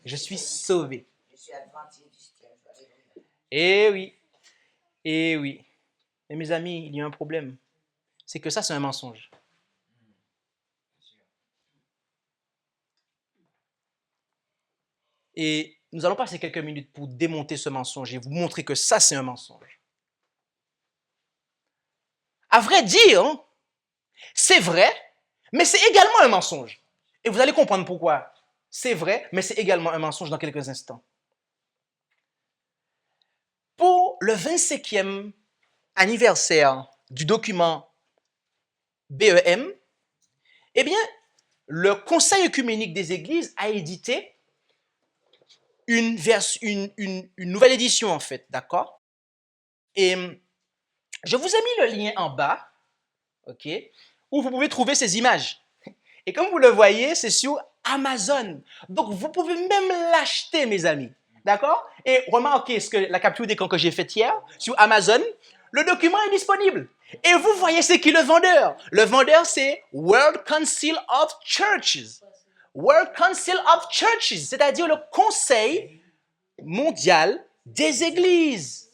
Je suis sauvé. » Eh oui, eh oui. Et mes amis, il y a un problème. C'est que ça, c'est un mensonge. Et nous allons passer quelques minutes pour démonter ce mensonge et vous montrer que ça, c'est un mensonge. À vrai dire, c'est vrai, mais c'est également un mensonge. Et vous allez comprendre pourquoi. C'est vrai, mais c'est également un mensonge dans quelques instants. Pour le 25e anniversaire du document BEM, eh bien, le Conseil œcuménique des Églises a édité une nouvelle édition, en fait, d'accord? Et je vous ai mis le lien en bas, ok, où vous pouvez trouver ces images. Et comme vous le voyez, c'est sur Amazon. Donc, vous pouvez même l'acheter, mes amis. D'accord? Et remarquez la capture d'écran que j'ai faite hier sur Amazon. Le document est disponible. Et vous voyez c'est qui le vendeur? Le vendeur, c'est World Council of Churches. World Council of Churches, c'est-à-dire le conseil mondiale des églises.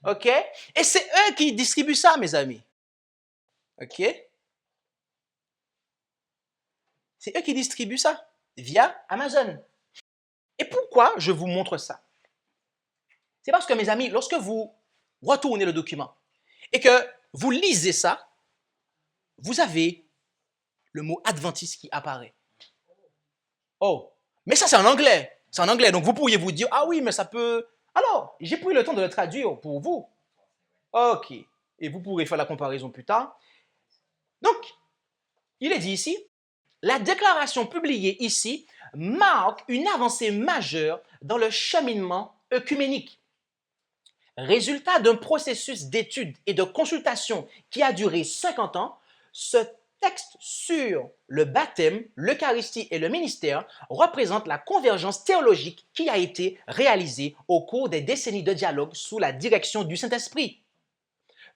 OK? Et c'est eux qui distribuent ça, mes amis. OK? C'est eux qui distribuent ça via Amazon. Et pourquoi je vous montre ça? C'est parce que, mes amis, lorsque vous retournez le document et que vous lisez ça, vous avez le mot adventiste qui apparaît. Oh, mais ça c'est en anglais. C'est en anglais. Donc vous pourriez vous dire, ah oui, mais ça peut... Alors, j'ai pris le temps de le traduire pour vous. OK. Et vous pourrez faire la comparaison plus tard. Donc, il est dit ici, la déclaration publiée ici marque une avancée majeure dans le cheminement œcuménique. Résultat d'un processus d'étude et de consultation qui a duré 50 ans, ce texte sur le baptême, l'Eucharistie et le ministère représente la convergence théologique qui a été réalisée au cours des décennies de dialogue sous la direction du Saint-Esprit.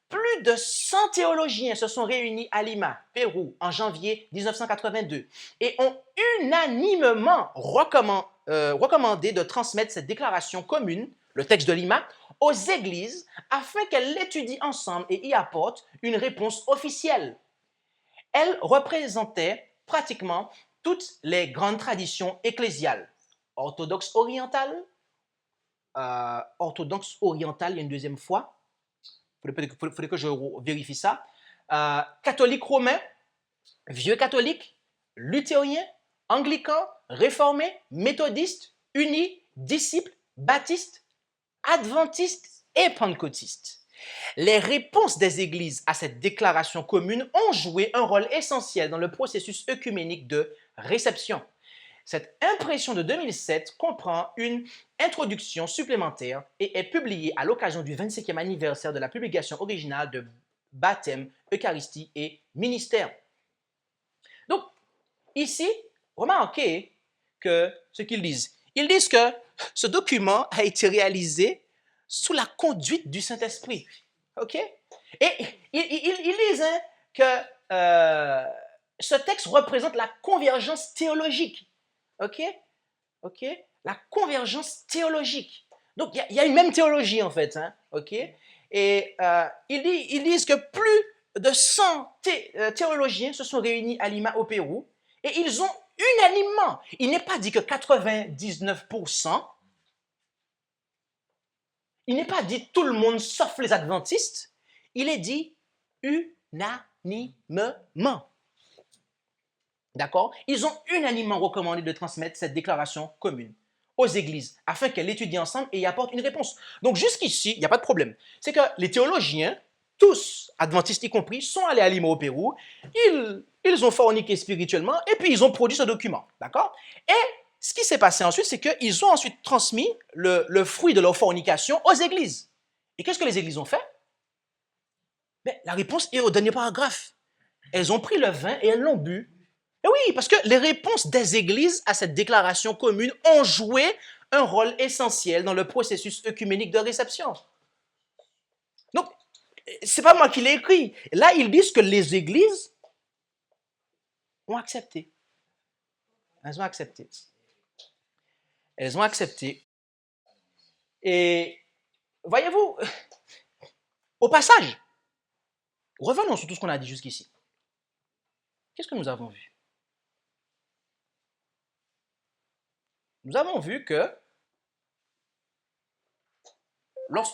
Plus de 100 théologiens se sont réunis à Lima, Pérou, en janvier 1982 et ont unanimement recommandé de transmettre cette déclaration commune, le texte de Lima, aux églises afin qu'elles l'étudient ensemble et y apportent une réponse officielle. Elle représentait pratiquement toutes les grandes traditions ecclésiales. Orthodoxe orientale, il y a une deuxième fois. Il faudrait que je vérifie ça. Catholique romain, vieux catholique, luthérien, anglican, réformé, méthodiste, uni, disciple, baptiste, adventiste et pentecôtiste. Les réponses des églises à cette déclaration commune ont joué un rôle essentiel dans le processus œcuménique de réception. Cette impression de 2007 comprend une introduction supplémentaire et est publiée à l'occasion du 25e anniversaire de la publication originale de Baptême, Eucharistie et Ministère. Donc, ici, remarquez que ce qu'ils disent. Ils disent que ce document a été réalisé sous la conduite du Saint-Esprit. OK? Et ils disent que ce texte représente la convergence théologique. OK? OK? La convergence théologique. Donc, il y a une même théologie, en fait. OK? Et ils disent que plus de 100 théologiens se sont réunis à Lima, au Pérou, et ils ont unanimement, il n'est pas dit que 99%, il n'est pas dit tout le monde sauf les adventistes, il est dit unanimement. D'accord? Ils ont unanimement recommandé de transmettre cette déclaration commune aux églises afin qu'elles l'étudient ensemble et y apportent une réponse. Donc jusqu'ici, il n'y a pas de problème. C'est que les théologiens, tous, adventistes y compris, sont allés à Lima au Pérou, ils ont forniqué spirituellement et puis ils ont produit ce document. D'accord? Et ce qui s'est passé ensuite, c'est qu'ils ont ensuite transmis le fruit de leur fornication aux églises. Et qu'est-ce que les églises ont fait? Ben, la réponse est au dernier paragraphe. Elles ont pris le vin et elles l'ont bu. Et oui, parce que les réponses des églises à cette déclaration commune ont joué un rôle essentiel dans le processus œcuménique de réception. Donc, c'est pas moi qui l'ai écrit. Là, ils disent que les églises ont accepté. Elles ont accepté. Elles ont accepté. Et voyez-vous, au passage, revenons sur tout ce qu'on a dit jusqu'ici. Qu'est-ce que nous avons vu? Nous avons vu que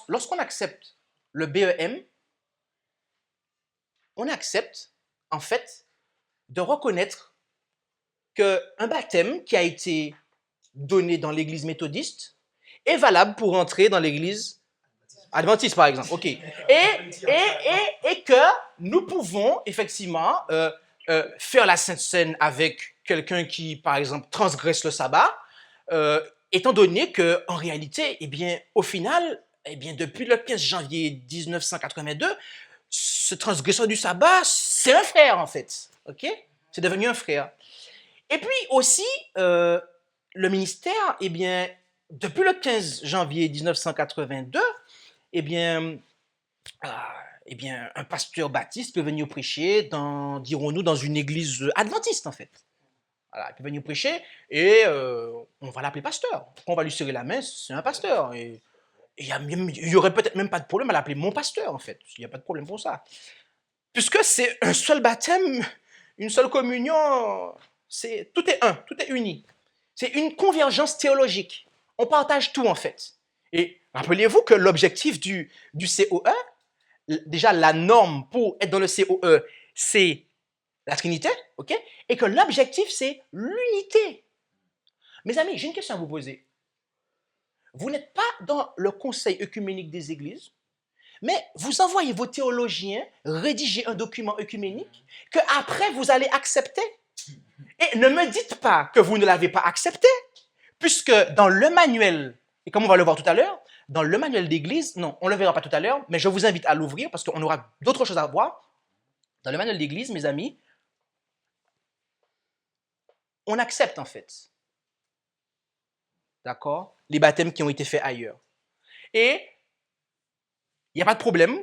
lorsqu'on accepte le BEM, on accepte, en fait, de reconnaître qu'un baptême qui a été donné dans l'église méthodiste est valable pour entrer dans l'église adventiste, par exemple. OK. Et que nous pouvons, effectivement, faire la Sainte Seine avec quelqu'un qui, par exemple, transgresse le sabbat, étant donné qu'en réalité, eh bien, au final, eh bien, depuis le 15 janvier 1982, ce transgresseur du sabbat, c'est un frère, en fait. OK? C'est devenu un frère. Et puis aussi, le ministère, eh bien, depuis le 15 janvier 1982, eh bien, un pasteur baptiste peut venir prêcher dirons-nous, dans une église adventiste, en fait. Voilà, il peut venir prêcher et on va l'appeler pasteur. Quand on va lui serrer la main, c'est un pasteur. Et il y aurait peut-être même pas de problème à l'appeler mon pasteur, en fait. Il n'y a pas de problème pour ça. Puisque c'est un seul baptême, une seule communion, tout est un, tout est uni. C'est une convergence théologique. On partage tout, en fait. Et rappelez-vous que l'objectif du COE, déjà la norme pour être dans le COE, c'est la Trinité, ok? Et que l'objectif, c'est l'unité. Mes amis, j'ai une question à vous poser. Vous n'êtes pas dans le conseil œcuménique des églises, mais vous envoyez vos théologiens rédiger un document œcuménique que après vous allez accepter. Et ne me dites pas que vous ne l'avez pas accepté, puisque dans le manuel, et comme on va le voir tout à l'heure, dans le manuel d'église, non, on ne le verra pas tout à l'heure, mais je vous invite à l'ouvrir parce qu'on aura d'autres choses à voir. Dans le manuel d'église, mes amis, on accepte en fait, d'accord, les baptêmes qui ont été faits ailleurs. Et il n'y a pas de problème,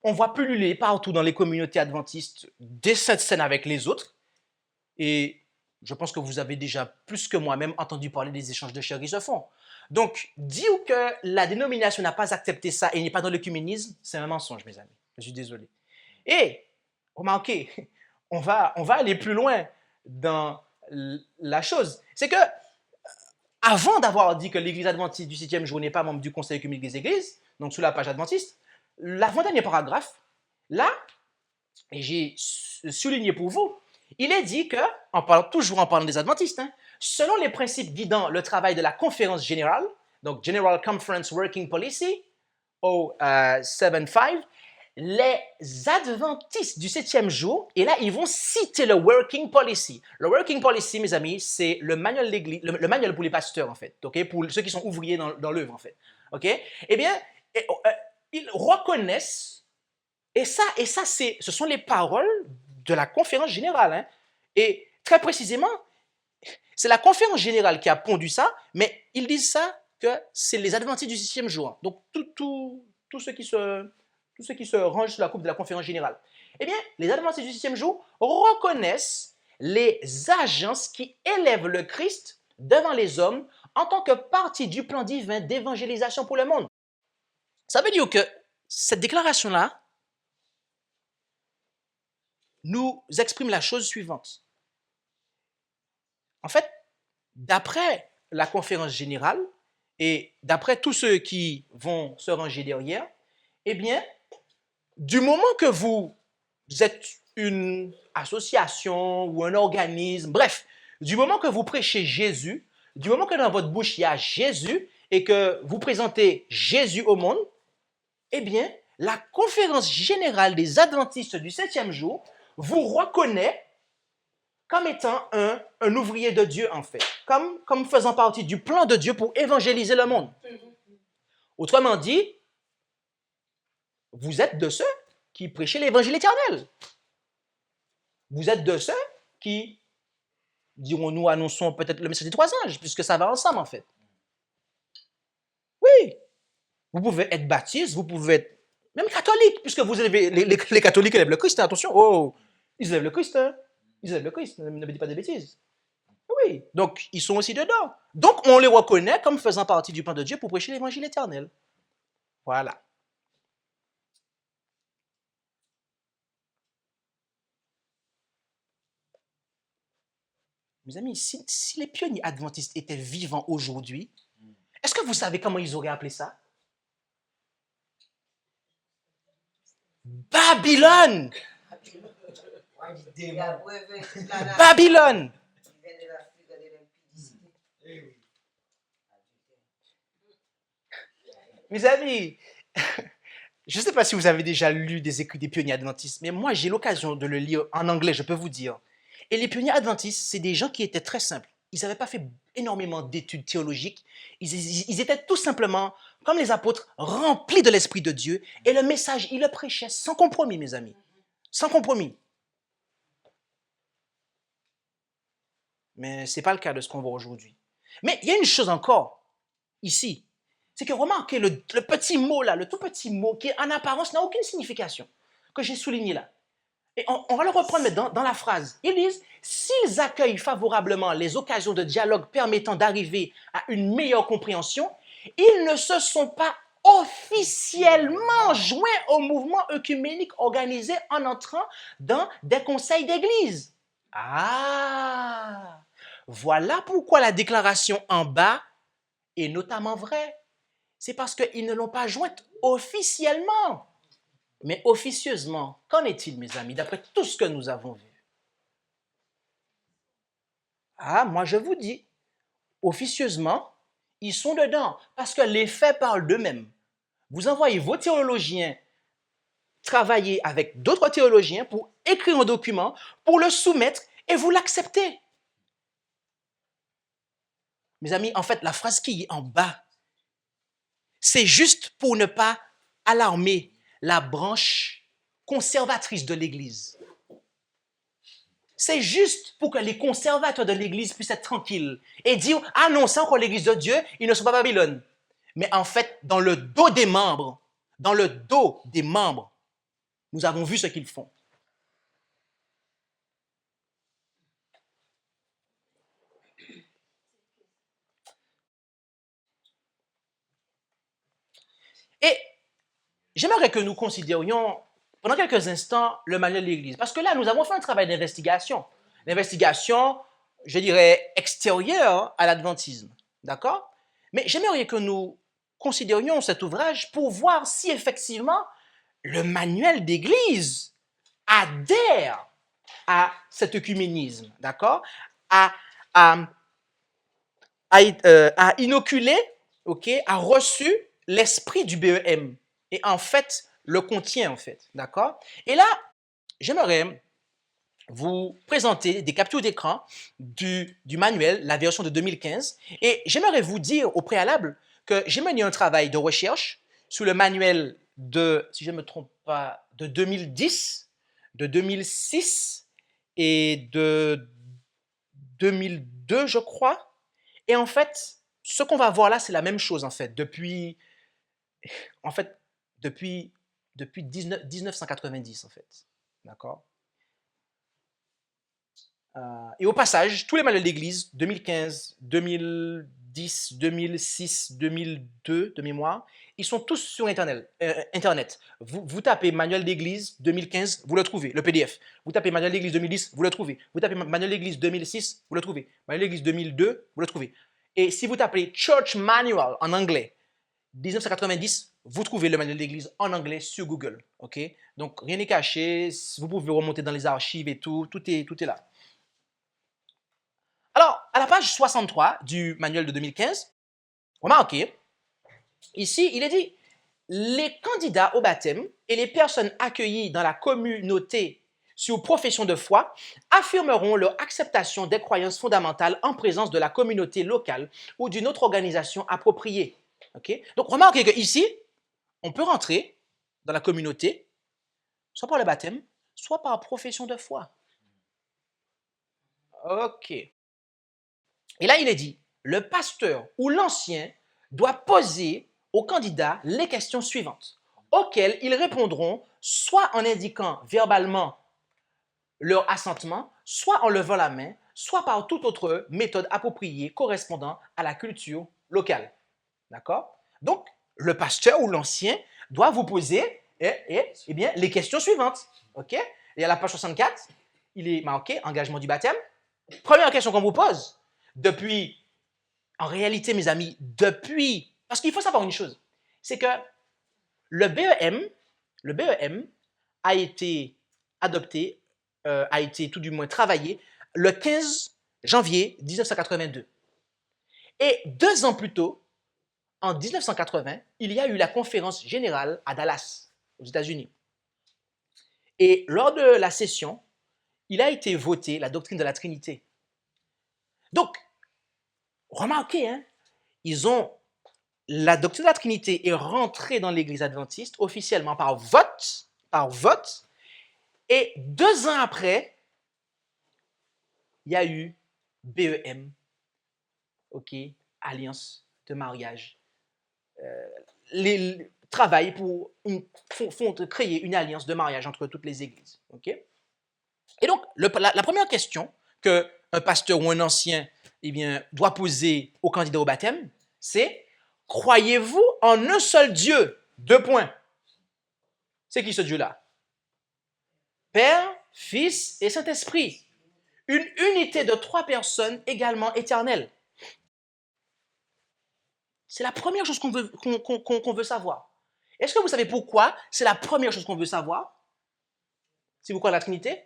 on voit pulluler partout dans les communautés adventistes des saintes scènes avec les autres. Et je pense que vous avez déjà plus que moi-même entendu parler des échanges de chair qui se font. Donc, dire que la dénomination n'a pas accepté ça et n'est pas dans l'œcuménisme, c'est un mensonge, mes amis. Je suis désolé. Et, remarquez, on va aller plus loin dans la chose. C'est que, avant d'avoir dit que l'Église adventiste du 7e jour n'est pas membre du Conseil œcuménique des Églises, donc sous la page adventiste, l'avant-dernier paragraphe, là, et j'ai souligné pour vous, il est dit que, toujours en parlant des adventistes, selon les principes guidant le travail de la conférence générale, donc General Conference Working Policy, O75, les adventistes du 7e jour, et là, ils vont citer le Working Policy. Le Working Policy, mes amis, c'est le manuel d'église, le manuel pour les pasteurs, en fait, okay? Pour ceux qui sont ouvriers dans l'œuvre, en fait. Okay? Eh bien, ils reconnaissent, et ça ce sont les paroles de la conférence générale. Hein. Et très précisément, c'est la conférence générale qui a pondu ça, mais ils disent ça que c'est les adventistes du 6e jour. Donc, tous ceux qui se rangent sous la coupe de la conférence générale. Eh bien, les adventistes du 6e jour reconnaissent les agences qui élèvent le Christ devant les hommes en tant que partie du plan divin d'évangélisation pour le monde. Ça veut dire que cette déclaration-là nous exprime la chose suivante. En fait, d'après la conférence générale et d'après tous ceux qui vont se ranger derrière, eh bien, du moment que vous êtes une association ou un organisme, bref, du moment que vous prêchez Jésus, du moment que dans votre bouche il y a Jésus et que vous présentez Jésus au monde, eh bien, la conférence générale des adventistes du 7e jour vous reconnaît comme étant un ouvrier de Dieu, en fait, comme faisant partie du plan de Dieu pour évangéliser le monde. Autrement dit, vous êtes de ceux qui prêchaient l'évangile éternel. Vous êtes de ceux qui, dirons-nous, annonçons peut-être le message des 3 anges, puisque ça va ensemble, en fait. Oui, vous pouvez être baptiste, vous pouvez être même catholique, puisque vous élevez, les catholiques élèvent le Christ, attention, oh, ils élèvent le Christ, hein. Ils élèvent le Christ, ne me dites pas de bêtises. Oui, donc ils sont aussi dedans. Donc on les reconnaît comme faisant partie du plan de Dieu pour prêcher l'évangile éternel. Voilà. Mes amis, si les pionniers adventistes étaient vivants aujourd'hui, est-ce que vous savez comment ils auraient appelé ça? Babylone! Babylone! Mes amis, je ne sais pas si vous avez déjà lu des écrits des pionniers adventistes, mais moi j'ai l'occasion de le lire en anglais, je peux vous dire. Et les pionniers adventistes, c'est des gens qui étaient très simples. Ils n'avaient pas fait énormément d'études théologiques. Ils étaient tout simplement, comme les apôtres, remplis de l'Esprit de Dieu. Et le message, ils le prêchaient sans compromis, mes amis. Sans compromis. Mais ce n'est pas le cas de ce qu'on voit aujourd'hui. Mais il y a une chose encore, ici. C'est que remarquez le petit mot là, le tout petit mot qui en apparence n'a aucune signification, que j'ai souligné là. Et on va le reprendre mais dans la phrase. Ils disent, s'ils accueillent favorablement les occasions de dialogue permettant d'arriver à une meilleure compréhension, ils ne se sont pas officiellement joints au mouvement œcuménique organisé en entrant dans des conseils d'église. Ah, voilà pourquoi la déclaration en bas est notamment vraie. C'est parce qu'ils ne l'ont pas jointe officiellement. Mais officieusement, qu'en est-il, mes amis, d'après tout ce que nous avons vu? Ah, moi je vous dis, officieusement, ils sont dedans, parce que les faits parlent d'eux-mêmes. Vous envoyez vos théologiens travailler avec d'autres théologiens pour écrire un document, pour le soumettre, et vous l'acceptez. Mes amis, en fait, la phrase qui est en bas, c'est juste pour ne pas alarmer la branche conservatrice de l'Église. C'est juste pour que les conservateurs de l'Église puissent être tranquilles et dire « Ah non, c'est encore l'Église de Dieu, ils ne sont pas Babylone. » Mais en fait, dans le dos des membres, nous avons vu ce qu'ils font. Et j'aimerais que nous considérions pendant quelques instants le manuel de l'Église. Parce que là, nous avons fait un travail d'investigation. L'investigation, je dirais, extérieure à l'adventisme. D'accord? Mais j'aimerais que nous considérions cet ouvrage pour voir si effectivement le manuel d'Église adhère à cet œcuménisme. D'accord? À inoculer, a reçu l'esprit du BEM. Et en fait, le contient, en fait. D'accord? Et là, j'aimerais vous présenter des captures d'écran du manuel, la version de 2015. Et j'aimerais vous dire au préalable que j'ai mené un travail de recherche sur le manuel de, si je ne me trompe pas, de 2010, de 2006 et de 2002, je crois. Et en fait, ce qu'on va voir là, c'est la même chose, en fait, depuis 1990, en fait. D'accord? Et au passage, tous les manuels d'église, 2015, 2010, 2006, 2002 de mémoire, ils sont tous sur Internet. Vous tapez manuel d'église 2015, vous le trouvez, le PDF. Vous tapez manuel d'église 2010, vous le trouvez. Vous tapez manuel d'église 2006, vous le trouvez. Manuel d'église 2002, vous le trouvez. Et si vous tapez Church Manual en anglais, 1990, vous trouvez le manuel d'église en anglais sur Google. Ok? Donc, rien n'est caché. Vous pouvez remonter dans les archives et tout. Tout est là. Alors, à la page 63 du manuel de 2015, remarquez, ici, il est dit « Les candidats au baptême et les personnes accueillies dans la communauté sur profession de foi affirmeront leur acceptation des croyances fondamentales en présence de la communauté locale ou d'une autre organisation appropriée. » Okay? Donc, remarquez qu'ici, on peut rentrer dans la communauté, soit par le baptême, soit par profession de foi. OK. Et là, il est dit, le pasteur ou l'ancien doit poser aux candidats les questions suivantes, auxquelles ils répondront soit en indiquant verbalement leur assentement, soit en levant la main, soit par toute autre méthode appropriée correspondant à la culture locale. D'accord? Donc, le pasteur ou l'ancien doit vous poser bien, les questions suivantes. OK? Et à la page 64, il est marqué engagement du baptême. Première question qu'on vous pose. En réalité, mes amis, parce qu'il faut savoir une chose, c'est que le BEM a été adopté, a été tout du moins travaillé le 15 janvier 1982. Et 2 ans plus tôt, en 1980, il y a eu la conférence générale à Dallas, aux États-Unis. Et lors de la session, il a été voté la doctrine de la Trinité. Donc, remarquez, la doctrine de la Trinité est rentrée dans l'Église adventiste officiellement par vote, et 2 ans après, il y a eu BEM, Alliance de mariage, les travaillent pour créer une alliance de mariage entre toutes les églises. Et donc, la première question qu'un pasteur ou un ancien doit poser au candidat au baptême, c'est « Croyez-vous en un seul Dieu ?» 2 points. C'est qui ce Dieu-là? Père, Fils et Saint-Esprit. Une unité de 3 personnes également éternelles. C'est la première chose qu'on veut savoir. Est-ce que vous savez pourquoi c'est la première chose qu'on veut savoir? Si vous croyez à la Trinité?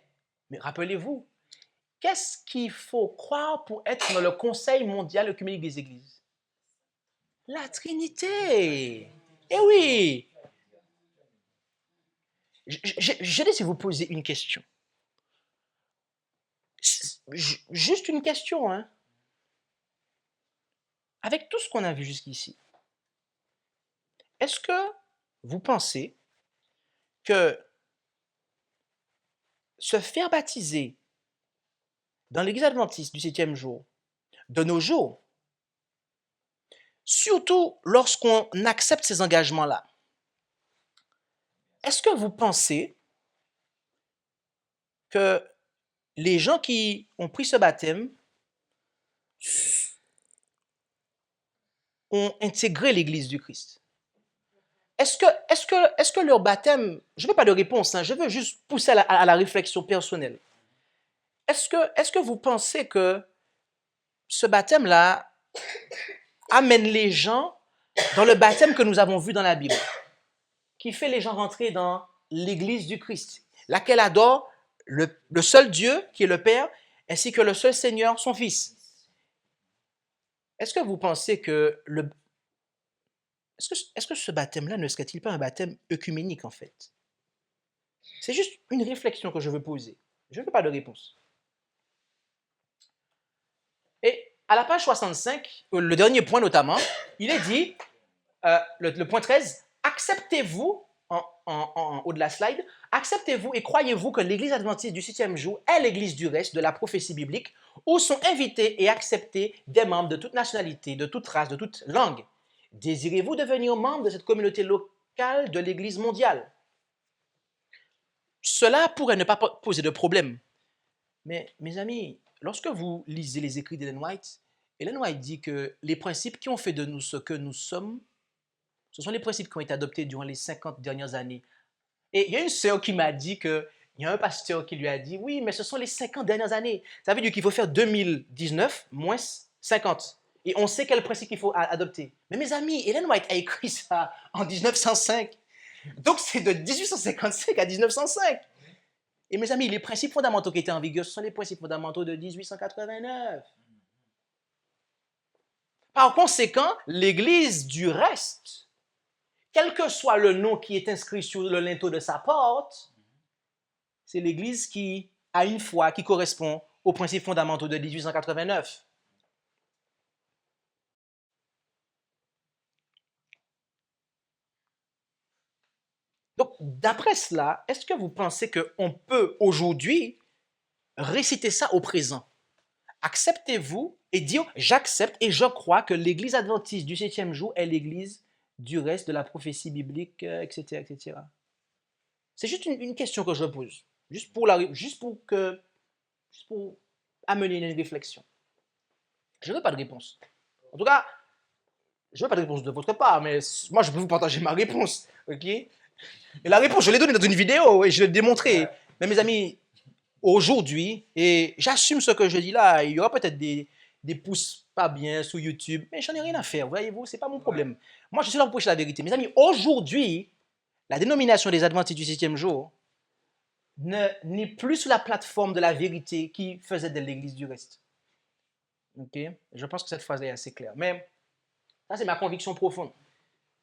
Mais rappelez-vous, qu'est-ce qu'il faut croire pour être dans le Conseil mondial œcuménique des Églises? La Trinité. Eh oui. Je laisse vous poser une question. Juste une question, hein. Avec tout ce qu'on a vu jusqu'ici, est-ce que vous pensez que se faire baptiser dans l'Église adventiste du 7e jour, de nos jours, surtout lorsqu'on accepte ces engagements-là, est-ce que vous pensez que les gens qui ont pris ce baptême ont intégré l'Église du Christ? Est-ce que leur baptême, je ne veux pas de réponse, hein, je veux juste pousser à la réflexion personnelle. Est-ce que vous pensez que ce baptême-là amène les gens dans le baptême que nous avons vu dans la Bible, qui fait les gens rentrer dans l'Église du Christ, laquelle adore le seul Dieu qui est le Père, ainsi que le seul Seigneur, son Fils? Est-ce que vous pensez que est-ce que ce baptême-là ne serait-il pas un baptême œcuménique en fait? C'est juste une réflexion que je veux poser. Je ne veux pas de réponse. Et à la page 65, le dernier point notamment, il est dit, le point 13, acceptez-vous, en haut de la slide, acceptez-vous et croyez-vous que l'Église adventiste du 7e jour est l'Église du reste de la prophétie biblique, où sont invités et acceptés des membres de toute nationalité, de toute race, de toute langue? Désirez-vous devenir membre de cette communauté locale de l'Église mondiale? Cela pourrait ne pas poser de problème. Mais mes amis, lorsque vous lisez les écrits d'Ellen White dit que les principes qui ont fait de nous ce que nous sommes, ce sont les principes qui ont été adoptés durant les 50 dernières années. Et il y a une sœur qui m'a dit il y a un pasteur qui lui a dit, oui, mais ce sont les 50 dernières années. Ça veut dire qu'il faut faire 2019 moins 50. Et on sait quel principe il faut adopter. Mais mes amis, Ellen White a écrit ça en 1905. Donc c'est de 1855 à 1905. Et mes amis, les principes fondamentaux qui étaient en vigueur, ce sont les principes fondamentaux de 1889. Par conséquent, l'Église du reste, quel que soit le nom qui est inscrit sur le linteau de sa porte, c'est l'Église qui a une foi qui correspond aux principes fondamentaux de 1889. Donc, d'après cela, est-ce que vous pensez qu'on peut aujourd'hui réciter ça au présent? Acceptez-vous et dire « J'accepte et je crois que l'Église adventiste du 7e jour est l'Église du reste de la prophétie biblique, etc. etc. » C'est juste une question que je pose, juste pour amener une réflexion. Je ne veux pas de réponse. En tout cas, je ne veux pas de réponse de votre part, mais moi, je peux vous partager ma réponse. Ok? Et la réponse, je l'ai donnée dans une vidéo et je l'ai démontré. Mais mes amis, aujourd'hui, et j'assume ce que je dis là, il y aura peut-être des pouces pas bien sur YouTube, mais j'en ai rien à faire, voyez-vous, c'est pas mon problème. Moi, je suis là pour prêcher la vérité. Mes amis, aujourd'hui, la dénomination des Adventistes du 7e jour n'est plus sur la plateforme de la vérité qui faisait de l'Église du reste. Ok? Je pense que cette phrase est assez claire. Mais ça, c'est ma conviction profonde.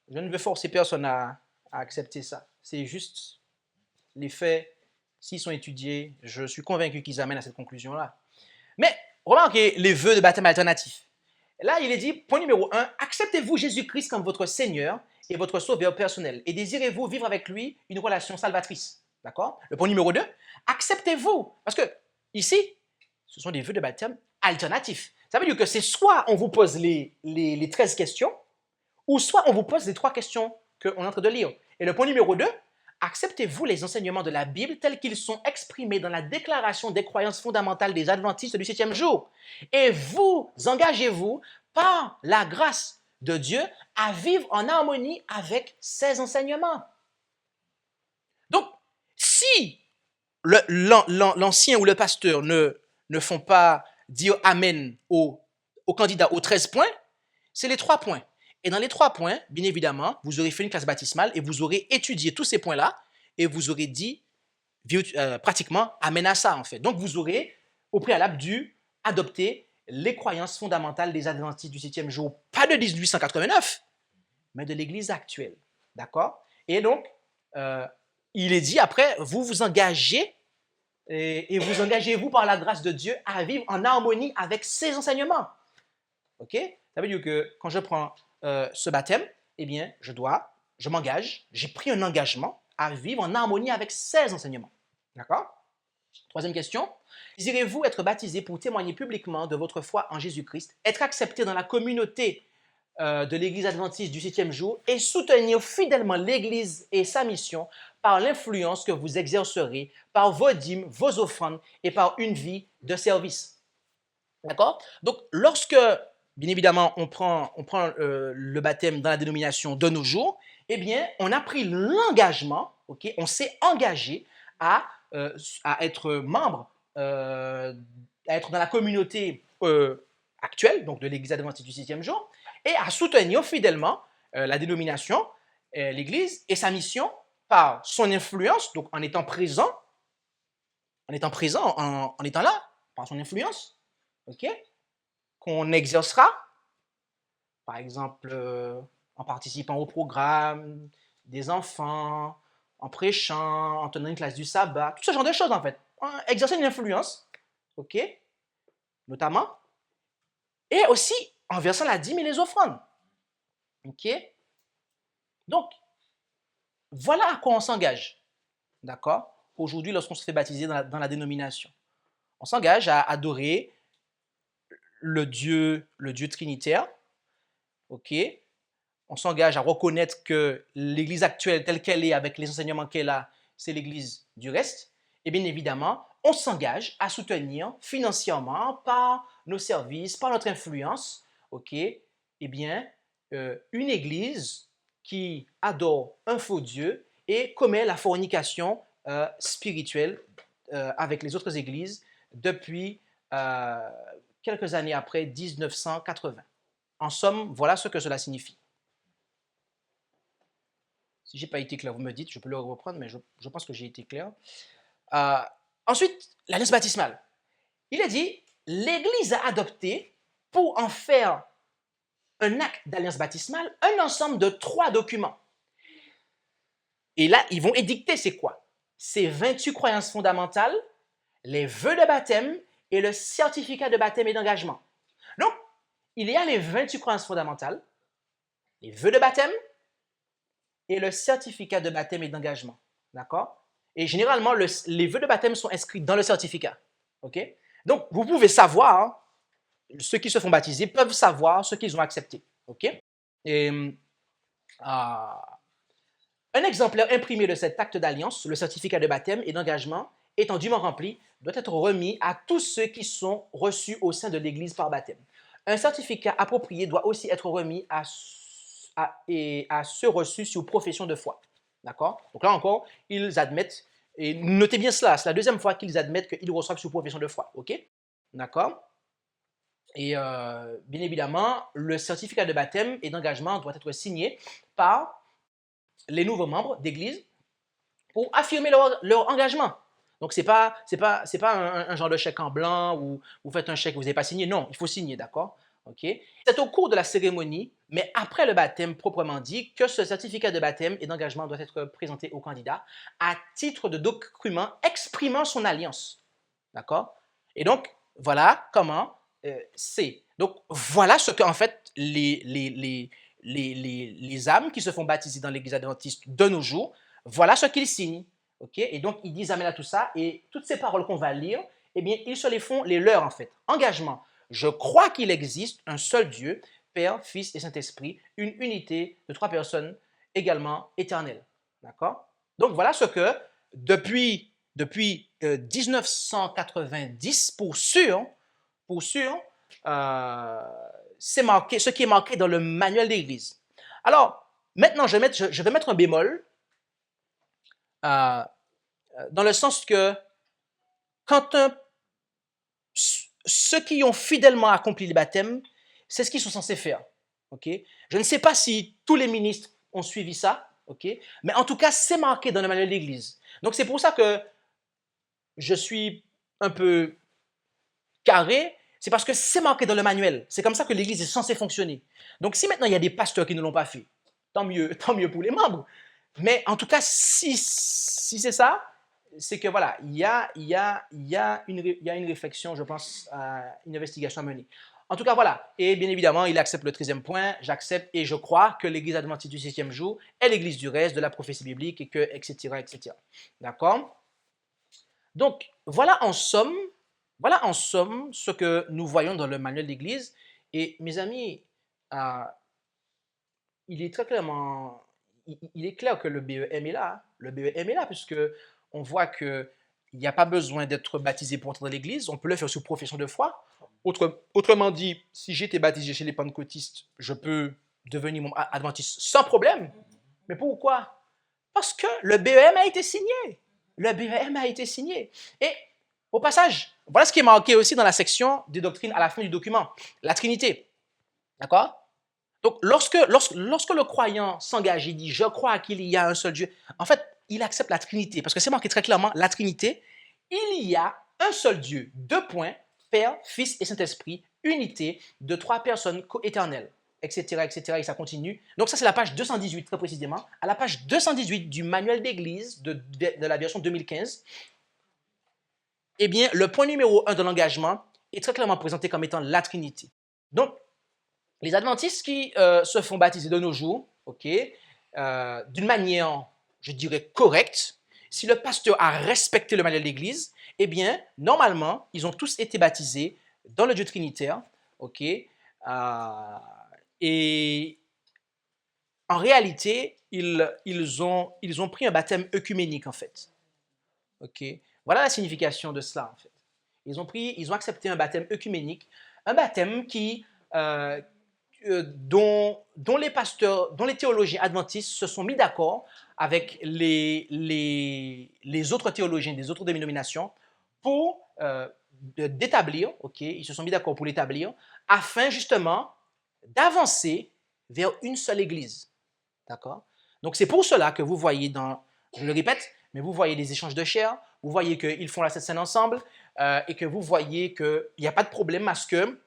Je ne veux forcer personne à accepter ça. C'est juste les faits. S'ils sont étudiés, je suis convaincu qu'ils amènent à cette conclusion-là. Mais remarquez les vœux de baptême alternatif. Là, il est dit, point numéro 1, acceptez-vous Jésus-Christ comme votre Seigneur et votre Sauveur personnel et désirez-vous vivre avec lui une relation salvatrice. D'accord? Le point numéro 2, acceptez-vous. Parce que ici, ce sont des vœux de baptême alternatifs. Ça veut dire que c'est soit on vous pose les 13 questions, ou soit on vous pose les 3 questions qu'on est en train de lire. Et le point numéro 2, acceptez-vous les enseignements de la Bible tels qu'ils sont exprimés dans la déclaration des croyances fondamentales des adventistes du 7e jour? Et vous engagez-vous par la grâce de Dieu à vivre en harmonie avec ces enseignements? Donc, si l'ancien ou le pasteur ne font pas dire Amen au candidat aux 13 points, c'est les 3 points. Et dans les 3 points, bien évidemment, vous aurez fait une classe baptismale et vous aurez étudié tous ces points-là et vous aurez dit pratiquement Amen à ça, en fait. Donc, vous aurez au préalable dû adopter les croyances fondamentales des adventistes du 7e jour, pas de 1889, mais de l'Église actuelle. D'accord? Et donc, il est dit après, vous vous engagez et vous engagez-vous par la grâce de Dieu à vivre en harmonie avec ses enseignements. OK? Ça veut dire que quand je prends ce baptême, eh bien, je m'engage, j'ai pris un engagement à vivre en harmonie avec ses enseignements. D'accord? Troisième question. Désirez-vous être baptisé pour témoigner publiquement de votre foi en Jésus-Christ, être accepté dans la communauté de l'Église adventiste du 7e jour et soutenir fidèlement l'Église et sa mission par l'influence que vous exercerez, par vos dîmes, vos offrandes et par une vie de service. D'accord? Donc, lorsque, bien évidemment, on prend le baptême dans la dénomination de nos jours, eh bien, on a pris l'engagement, okay? On s'est engagé à être membre, à être dans la communauté actuelle, donc de l'Église adventiste du 6e jour, et à soutenir fidèlement la dénomination, l'Église et sa mission par son influence, donc en étant présent, en étant là, par son influence, ok, qu'on exercera, par exemple, en participant au programme des enfants, en prêchant, en tenant une classe du sabbat, tout ce genre de choses en fait. Exercer une influence, ok, notamment, et aussi en versant la dîme et les offrandes. Ok? Donc, voilà à quoi on s'engage. D'accord? Aujourd'hui, lorsqu'on se fait baptiser dans la dénomination, on s'engage à adorer le Dieu trinitaire. Ok? On s'engage à reconnaître que l'Église actuelle, telle qu'elle est, avec les enseignements qu'elle a, c'est l'Église du reste. Et bien évidemment, on s'engage à soutenir financièrement par nos services, par notre influence, ok, eh bien, une Église qui adore un faux Dieu et commet la fornication spirituelle avec les autres églises depuis quelques années après 1980. En somme, voilà ce que cela signifie. Si je n'ai pas été clair, vous me dites, je peux le reprendre, mais je pense que j'ai été clair. Ensuite, l'alliance baptismale. Il est dit, l'Église a adopté, pour en faire un acte d'alliance baptismale, un ensemble de 3 documents. Et là, ils vont édicter c'est quoi? C'est 28 croyances fondamentales, les vœux de baptême et le certificat de baptême et d'engagement. Donc, il y a les 28 croyances fondamentales, les vœux de baptême et le certificat de baptême et d'engagement. D'accord? Et généralement, les vœux de baptême sont inscrits dans le certificat. OK? Donc, vous pouvez savoir, hein, ceux qui se font baptiser peuvent savoir ce qu'ils ont accepté. OK? Et un exemplaire imprimé de cet acte d'alliance, le certificat de baptême et d'engagement, étant dûment rempli, doit être remis à tous ceux qui sont reçus au sein de l'Église par baptême. Un certificat approprié doit aussi être remis à ceux reçus sur profession de foi. D'accord? Donc là encore, ils admettent, et notez bien cela, c'est la deuxième fois qu'ils admettent qu'ils reçoivent sur profession de foi. OK? D'accord? Et bien évidemment, le certificat de baptême et d'engagement doit être signé par les nouveaux membres d'église pour affirmer leur engagement. Donc, ce n'est pas un genre de chèque en blanc où vous faites un chèque que vous n'avez pas signé. Non, il faut signer, d'accord? Okay? C'est au cours de la cérémonie, mais après le baptême proprement dit, que ce certificat de baptême et d'engagement doit être présenté au candidat à titre de document exprimant son alliance. D'accord? Et donc, voilà comment c'est. Donc, voilà ce que, en fait, les âmes qui se font baptiser dans l'Église adventiste de nos jours, voilà ce qu'ils signent. Okay? Et donc, ils disent amen à tout ça. Et toutes ces paroles qu'on va lire, eh bien, ils se les font les leurs, en fait. Engagement. Je crois qu'il existe un seul Dieu, Père, Fils et Saint-Esprit, une unité de 3 personnes également éternelles. D'accord? Donc voilà ce que, depuis 1990, pour sûr, c'est marqué, ce qui est marqué dans le manuel d'église. Alors, maintenant, je vais mettre un bémol, dans le sens que quand ceux qui ont fidèlement accompli le baptême, c'est ce qu'ils sont censés faire. Okay? Je ne sais pas si tous les ministres ont suivi ça, okay? Mais en tout cas, c'est marqué dans le manuel d'église. Donc, c'est pour ça que je suis un peu carré, c'est parce que c'est marqué dans le manuel. C'est comme ça que l'Église est censée fonctionner. Donc, si maintenant il y a des pasteurs qui ne l'ont pas fait, tant mieux pour les membres. Mais en tout cas, si c'est ça, c'est que voilà, il y a une réflexion, je pense, une investigation à mener. En tout cas, voilà. Et bien évidemment, il accepte le 13e point. J'accepte et je crois que l'Église adventiste du 7e jour est l'Église du reste, de la prophétie biblique, et que, etc., etc. D'accord? Donc, voilà en somme ce que nous voyons dans le manuel d'Église. Et mes amis, il est très clairement, il est clair que le BEM est là. Le BEM est là, puisque on voit qu'il n'y a pas besoin d'être baptisé pour entrer dans l'Église. On peut le faire sous profession de foi. Autrement dit, si j'ai été baptisé chez les pentecôtistes, je peux devenir mon adventiste sans problème. Mais pourquoi? Parce que le BEM a été signé. Le BEM a été signé. Et au passage, voilà ce qui est marqué aussi dans la section des doctrines à la fin du document, la Trinité. D'accord? Donc, lorsque le croyant s'engage et dit « Je crois qu'il y a un seul Dieu », en fait, il accepte la Trinité, parce que c'est marqué très clairement, la Trinité, il y a un seul Dieu, deux points, Père, Fils et Saint-Esprit, unité de trois personnes coéternelles, etc., etc., et ça continue. Donc ça, c'est la page 218, très précisément. À la page 218 du manuel d'église de la version 2015, eh bien, le point numéro 1 de l'engagement est très clairement présenté comme étant la Trinité. Donc, les adventistes qui se font baptiser de nos jours, d'une manière, je dirais, correcte, si le pasteur a respecté le manuel de l'Église, eh bien, normalement, ils ont tous été baptisés dans le Dieu trinitaire, et en réalité, ils ont pris un baptême œcuménique, en fait. Voilà la signification de cela, en fait. Ils ont accepté un baptême œcuménique, un baptême dont les pasteurs, dont les théologiens adventistes se sont mis d'accord avec les autres théologiens des autres dénominations pour d'établir, ils se sont mis d'accord pour l'établir, afin justement d'avancer vers une seule église. D'accord? Donc c'est pour cela que vous voyez je le répète, mais vous voyez des échanges de chair, vous voyez qu'ils font la Sainte Seine ensemble, et que vous voyez qu'il n'y a pas de problème à ce que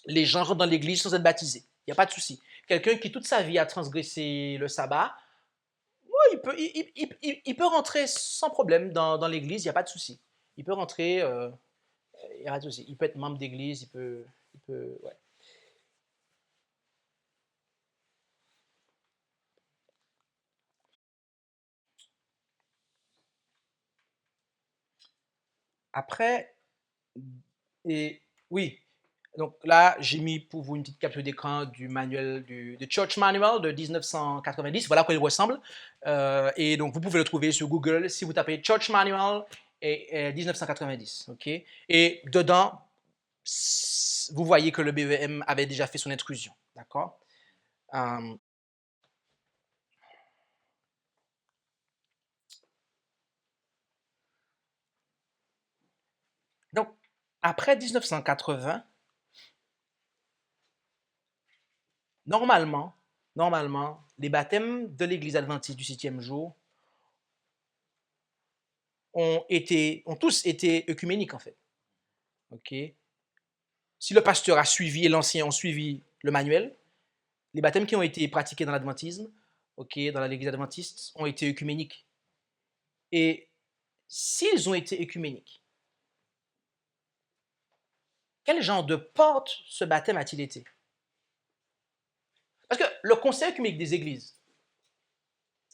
les gens rentrent dans l'église sans être baptisés. Il n'y a pas de souci. Quelqu'un qui toute sa vie a transgressé le sabbat, il peut rentrer sans problème dans l'église, il n'y a pas de souci. Il peut rentrer, il n'y a pas de souci. Il peut être membre d'église, ouais. Après, et oui, donc là, j'ai mis pour vous une petite capture d'écran du manuel, du Church Manual de 1990. Voilà à quoi il ressemble. Et donc, vous pouvez le trouver sur Google si vous tapez Church Manual et 1990. Et dedans, vous voyez que le BEM avait déjà fait son intrusion. D'accord? Donc, après 1980, normalement, les baptêmes de l'Église adventiste du 7e jour ont tous été œcuméniques, en fait. Si le pasteur a suivi et l'ancien ont suivi le manuel, les baptêmes qui ont été pratiqués dans l'adventisme, dans l'Église adventiste, ont été œcuméniques. Et s'ils ont été œcuméniques, quel genre de porte ce baptême a-t-il été? Parce que le conseil œcuménique des églises,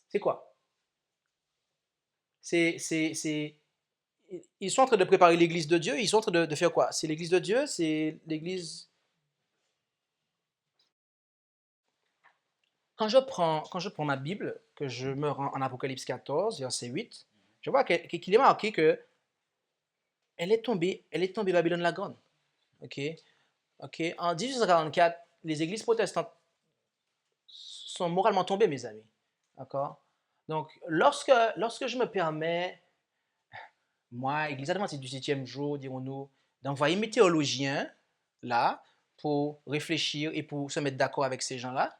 c'est quoi? Ils sont en train de préparer l'église de Dieu, ils sont en train de faire quoi? C'est l'église de Dieu, c'est l'église... Quand je prends ma Bible, que je me rends en Apocalypse 14, verset 8, je vois qu'il est marqué que elle est tombée Babylone la Grande. Ok? En 1844, les églises protestantes sont moralement tombées, mes amis. D'accord? Donc, lorsque je me permets, moi, Église adventiste du 7e jour, dirons-nous, d'envoyer mes théologiens là pour réfléchir et pour se mettre d'accord avec ces gens-là,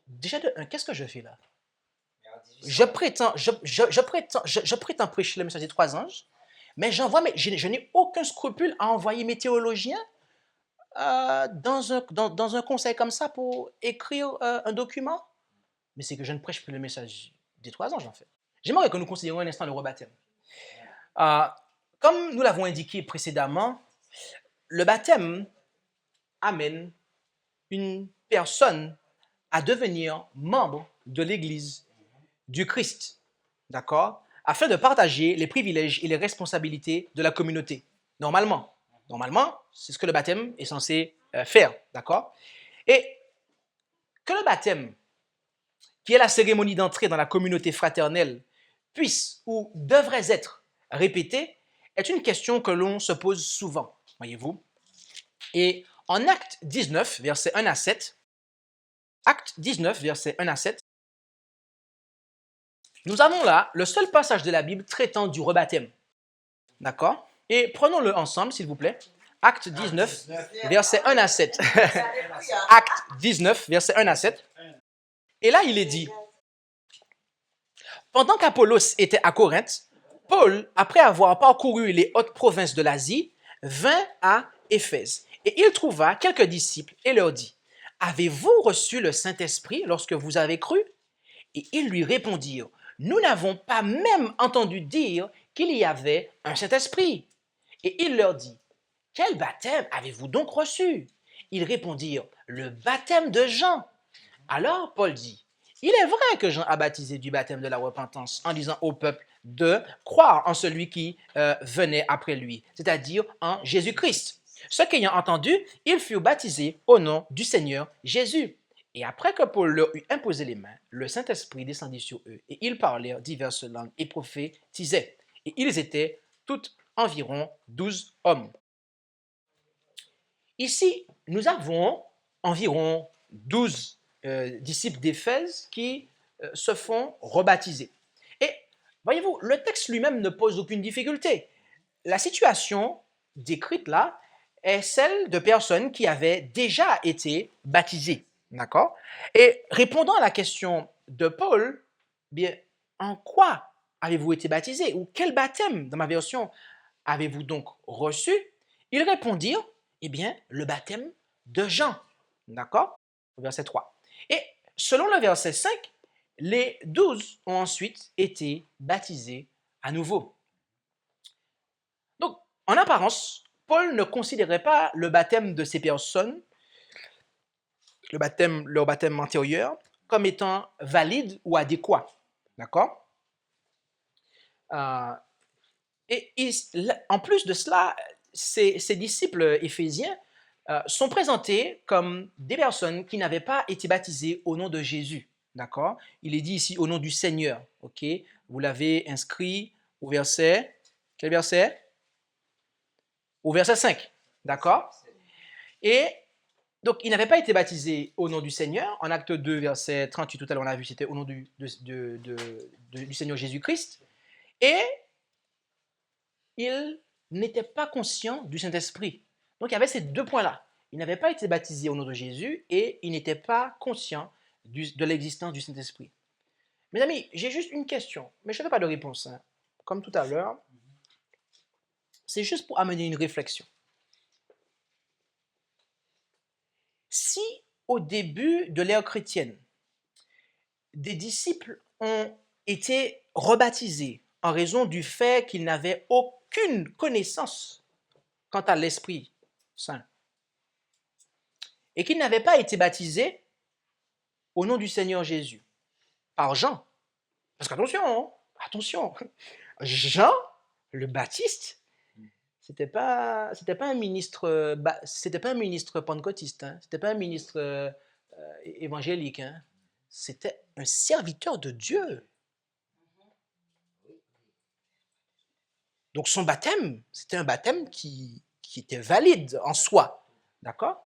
déjà de un, qu'est-ce que je fais là? Je prétends prêcher le message des 3 anges, mais je n'ai aucun scrupule à envoyer mes théologiens dans un conseil comme ça pour écrire un document. Mais c'est que je ne prêche plus le message des 3 anges, en fait. J'aimerais que nous considérions un instant le rebaptême. Comme nous l'avons indiqué précédemment, le baptême amène une personne à devenir membre de l'Église du Christ, d'accord, afin de partager les privilèges et les responsabilités de la communauté. Normalement, c'est ce que le baptême est censé faire, d'accord? Et que le baptême, qui est la cérémonie d'entrée dans la communauté fraternelle, puisse ou devrait être répété, est une question que l'on se pose souvent, voyez-vous. Et en Acte 19, versets 1 à 7, nous avons là le seul passage de la Bible traitant du rebaptême. D'accord? Et prenons-le ensemble, s'il vous plaît. Acte 19, versets 1 à 7. Acte 19, versets 1 à 7. Et là, il est dit, pendant qu'Apollos était à Corinthe, Paul, après avoir parcouru les hautes provinces de l'Asie, vint à Éphèse. Et il trouva quelques disciples et leur dit, avez-vous reçu le Saint-Esprit lorsque vous avez cru? Et ils lui répondirent, nous n'avons pas même entendu dire qu'il y avait un Saint-Esprit. Et il leur dit, quel baptême avez-vous donc reçu? Ils répondirent, le baptême de Jean. Alors Paul dit, il est vrai que Jean a baptisé du baptême de la repentance en disant au peuple de croire en celui qui venait après lui, c'est-à-dire en Jésus-Christ. Ce qu'ayant entendu, ils furent baptisés au nom du Seigneur Jésus. Et après que Paul leur eut imposé les mains, le Saint-Esprit descendit sur eux, et ils parlèrent diverses langues et prophétisaient. Et ils étaient tous environ 12 hommes. Ici, nous avons environ 12 disciples d'Éphèse qui se font rebaptiser. Et voyez-vous, le texte lui-même ne pose aucune difficulté. La situation décrite là est celle de personnes qui avaient déjà été baptisées. D'accord? Et répondant à la question de Paul, bien, en quoi avez-vous été baptisé? Ou quel baptême, dans ma version, avez-vous donc reçu? Ils répondirent, eh bien, le baptême de Jean. D'accord? Verset 3. Et selon le verset 5, les 12 ont ensuite été baptisés à nouveau. Donc, en apparence, Paul ne considérait pas le baptême de ces personnes, leur baptême antérieur, comme étant valide ou adéquat. D'accord? Et en plus de cela, ces disciples éphésiens sont présentés comme des personnes qui n'avaient pas été baptisées au nom de Jésus. D'accord? Il est dit ici au nom du Seigneur. Ok? Vous l'avez inscrit au verset. Quel verset? Au verset 5. D'accord? Et donc, ils n'avaient pas été baptisés au nom du Seigneur. En acte 2, verset 38, tout à l'heure, on a vu, c'était au nom du Seigneur Jésus-Christ. Et ils n'étaient pas conscients du Saint-Esprit. Donc, il y avait ces deux points-là. Ils n'avaient pas été baptisés au nom de Jésus et ils n'étaient pas conscients de l'existence du Saint-Esprit. Mes amis, j'ai juste une question, mais je ne fais pas de réponse. Hein. Comme tout à l'heure, c'est juste pour amener une réflexion. Si, au début de l'ère chrétienne, des disciples ont été rebaptisés en raison du fait qu'ils n'avaient aucune connaissance quant à l'Esprit Saint, et qu'ils n'avaient pas été baptisés au nom du Seigneur Jésus, par Jean. Parce qu'attention, attention, Jean, le Baptiste, c'était pas un ministre pentecôtiste, hein, c'était pas un ministre évangélique, hein. c'était un serviteur de Dieu. Donc son baptême, c'était un baptême qui était valide en soi. D'accord?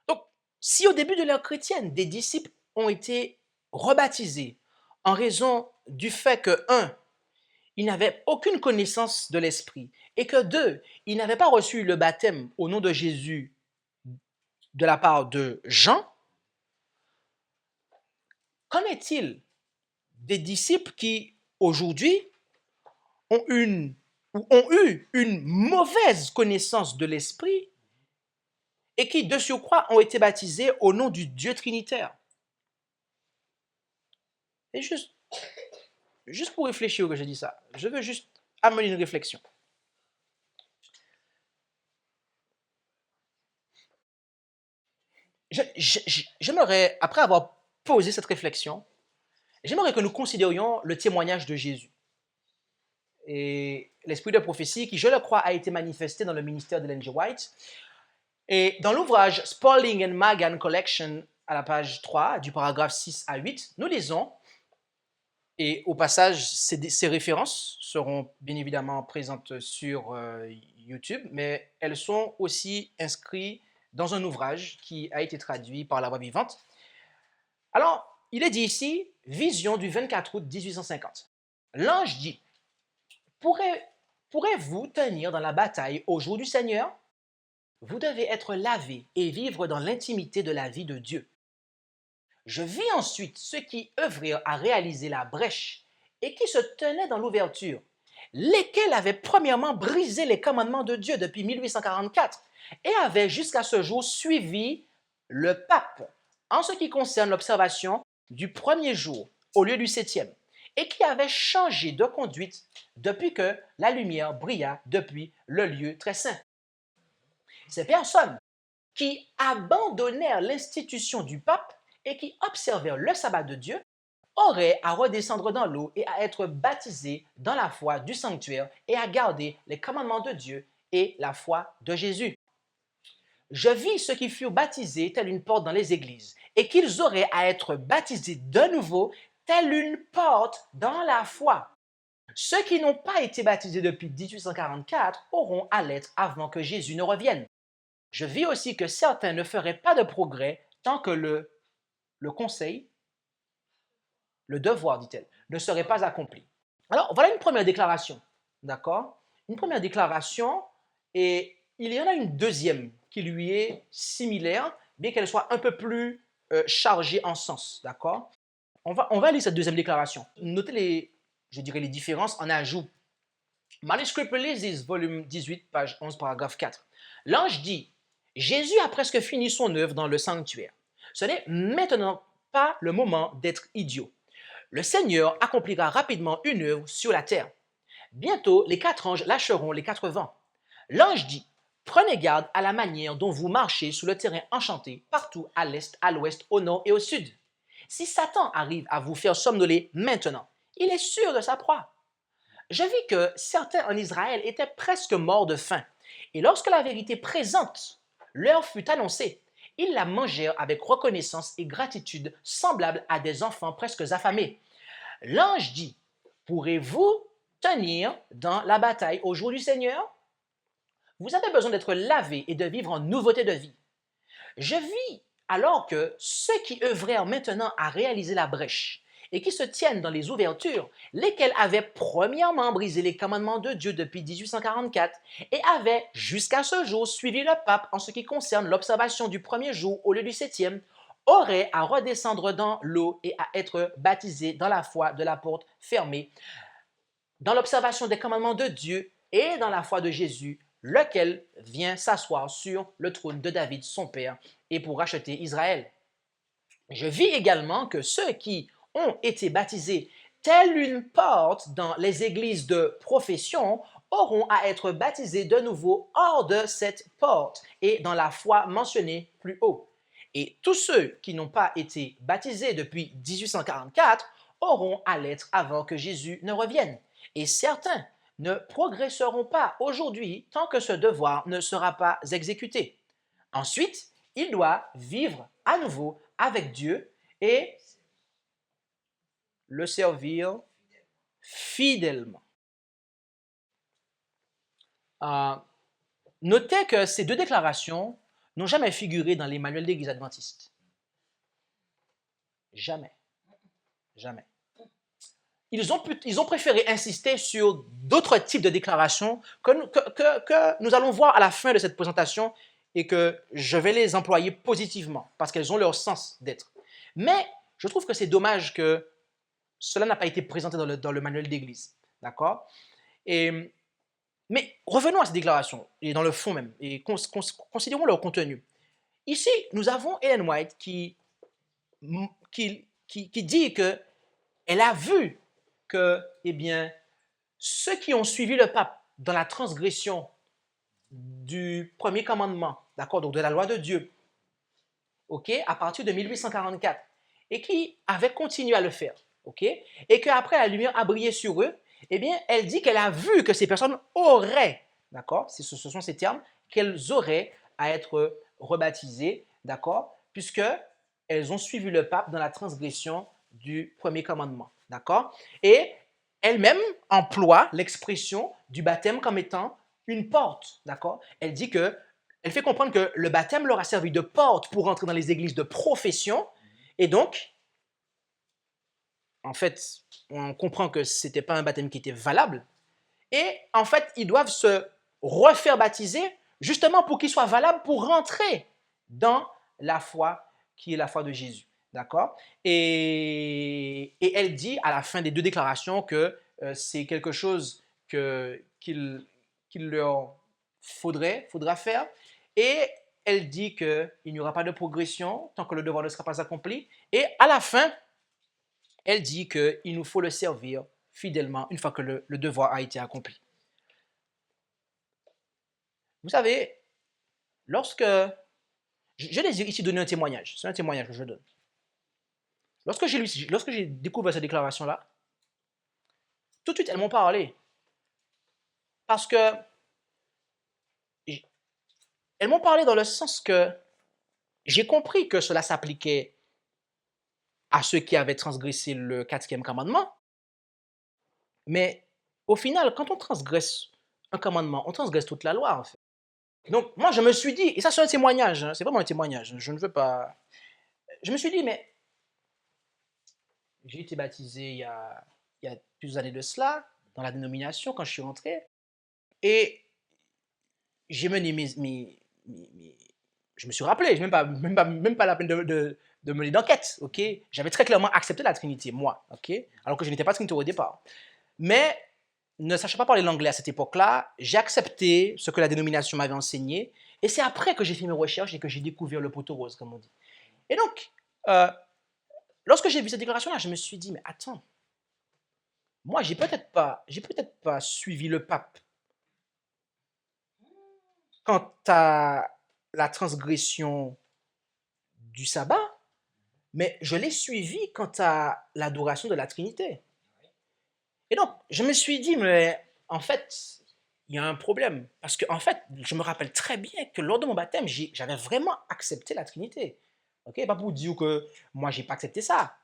Donc, si au début de l'ère chrétienne, des disciples ont été rebaptisés en raison du fait que, un, ils n'avaient aucune connaissance de l'Esprit et que, deux, ils n'avaient pas reçu le baptême au nom de Jésus de la part de Jean, qu'en est-il des disciples qui, aujourd'hui, ont eu une mauvaise connaissance de l'Esprit et qui, de surcroît, ont été baptisés au nom du Dieu trinitaire? Et juste pour réfléchir que j'ai dit ça, je veux juste amener une réflexion. J'aimerais, après avoir posé cette réflexion, j'aimerais que nous considérions le témoignage de Jésus et l'esprit de prophétie qui, je le crois, a été manifesté dans le ministère d'Ellen G. White. Et dans l'ouvrage Spalding and Magan Collection, à la page 3, du paragraphe 6 à 8, nous lisons, et au passage, ces références seront bien évidemment présentes sur YouTube, mais elles sont aussi inscrites dans un ouvrage qui a été traduit par La Voix Vivante. Alors, il est dit ici, vision du 24 août 1850. L'ange dit, pourrez-vous tenir dans la bataille au jour du Seigneur? Vous devez être lavé et vivre dans l'intimité de la vie de Dieu. Je vis ensuite ceux qui œuvrèrent à réaliser la brèche et qui se tenaient dans l'ouverture, lesquels avaient premièrement brisé les commandements de Dieu depuis 1844 et avaient jusqu'à ce jour suivi le pape en ce qui concerne l'observation du premier jour au lieu du septième, et qui avaient changé de conduite depuis que la lumière brilla depuis le lieu très saint. Ces personnes qui abandonnèrent l'institution du pape et qui observèrent le sabbat de Dieu auraient à redescendre dans l'eau et à être baptisés dans la foi du sanctuaire et à garder les commandements de Dieu et la foi de Jésus. Je vis ceux qui furent baptisés telle une porte dans les églises et qu'ils auraient à être baptisés de nouveau telle une porte dans la foi. Ceux qui n'ont pas été baptisés depuis 1844 auront à l'être avant que Jésus ne revienne. Je vis aussi que certains ne feraient pas de progrès tant que le conseil, le devoir, dit-elle, ne serait pas accompli. Alors, voilà une première déclaration, d'accord? Une première déclaration, et il y en a une deuxième qui lui est similaire, bien qu'elle soit un peu plus chargée en sens, d'accord? On va lire cette deuxième déclaration. Notez les différences en ajout. Manuscript Releases, volume 18, page 11, paragraphe 4. L'ange dit, Jésus a presque fini son œuvre dans le sanctuaire. Ce n'est maintenant pas le moment d'être idiot. Le Seigneur accomplira rapidement une œuvre sur la terre. Bientôt, les 4 anges lâcheront les 4 vents. L'ange dit, prenez garde à la manière dont vous marchez sur le terrain enchanté, partout à l'est, à l'ouest, au nord et au sud. Si Satan arrive à vous faire somnoler maintenant, il est sûr de sa proie. Je vis que certains en Israël étaient presque morts de faim, et lorsque la vérité présente leur fut annoncée, ils la mangèrent avec reconnaissance et gratitude, semblables à des enfants presque affamés. L'ange dit, pourrez-vous tenir dans la bataille au jour du Seigneur? Vous avez besoin d'être lavé et de vivre en nouveauté de vie. Je vis alors que ceux qui œuvrèrent maintenant à réaliser la brèche et qui se tiennent dans les ouvertures, lesquels avaient premièrement brisé les commandements de Dieu depuis 1844 et avaient jusqu'à ce jour suivi le pape en ce qui concerne l'observation du premier jour au lieu du septième, auraient à redescendre dans l'eau et à être baptisés dans la foi de la porte fermée, dans l'observation des commandements de Dieu et dans la foi de Jésus, lequel vient s'asseoir sur le trône de David, son père, et pour racheter Israël. Je vis également que ceux qui ont été baptisés telle une porte dans les églises de profession auront à être baptisés de nouveau hors de cette porte et dans la foi mentionnée plus haut. Et tous ceux qui n'ont pas été baptisés depuis 1844 auront à l'être avant que Jésus ne revienne. Et certains ne progresseront pas aujourd'hui tant que ce devoir ne sera pas exécuté. Ensuite, il doit vivre à nouveau avec Dieu et le servir fidèlement. Notez que ces deux déclarations n'ont jamais figuré dans les manuels d'église adventiste. Jamais. Jamais. Ils ont préféré insister sur d'autres types de déclarations que nous allons voir à la fin de cette présentation et que je vais les employer positivement parce qu'elles ont leur sens d'être. Mais je trouve que c'est dommage que cela n'a pas été présenté dans le manuel d'église. D'accord? Mais revenons à ces déclarations, et dans le fond même, et considérons leur contenu. Ici, nous avons Ellen White qui dit qu'elle a vu que, eh bien, ceux qui ont suivi le pape dans la transgression du premier commandement, d'accord, donc de la loi de Dieu, ok, à partir de 1844, et qui avaient continué à le faire, ok, et qu'après la lumière a brillé sur eux, eh bien, elle dit qu'elle a vu que ces personnes auraient, d'accord, ce sont ces termes, qu'elles auraient à être rebaptisées, d'accord, puisqu'elles ont suivi le pape dans la transgression du premier commandement, d'accord, et elle-même emploie l'expression du baptême comme étant une porte, d'accord, elle fait comprendre que le baptême leur a servi de porte pour entrer dans les églises de profession, et donc, en fait, on comprend que ce n'était pas un baptême qui était valable. Et en fait, ils doivent se refaire baptiser justement pour qu'il soit valable pour rentrer dans la foi qui est la foi de Jésus. D'accord? Et elle dit à la fin des deux déclarations que c'est quelque chose qu'il leur faudra faire. Et elle dit qu'il n'y aura pas de progression tant que le devoir ne sera pas accompli. Et à la fin, elle dit qu'il nous faut le servir fidèlement une fois que le devoir a été accompli. Vous savez, lorsque... Je désire ici donner un témoignage. C'est un témoignage que je donne. Lorsque j'ai découvert cette déclaration-là, tout de suite, elles m'ont parlé. Parce que... Elles m'ont parlé dans le sens que j'ai compris que cela s'appliquait à ceux qui avaient transgressé le 4e commandement. Mais au final, quand on transgresse un commandement, on transgresse toute la loi, en fait. Donc, moi, je me suis dit, et ça c'est un témoignage, hein, c'est vraiment un témoignage, je ne veux pas... Je me suis dit, mais j'ai été baptisé il y a plusieurs années de cela, dans la dénomination, quand je suis rentré, et j'ai mené je me suis rappelé, même pas la peine de mener d'enquête, ok? J'avais très clairement accepté la Trinité, moi, ok? Alors que je n'étais pas Trinité au départ. Mais, ne sachant pas parler l'anglais à cette époque-là, j'ai accepté ce que la dénomination m'avait enseigné, et c'est après que j'ai fait mes recherches et que j'ai découvert le poteau rose, comme on dit. Et donc, lorsque j'ai vu cette déclaration-là, je me suis dit, mais attends, moi, j'ai peut-être pas suivi le pape quant à la transgression du sabbat, mais je l'ai suivi quant à l'adoration de la Trinité. Et donc, je me suis dit, mais en fait, il y a un problème. Parce que, en fait, je me rappelle très bien que lors de mon baptême, j'avais vraiment accepté la Trinité. Ok, pas pour dire que moi, je n'ai pas accepté ça.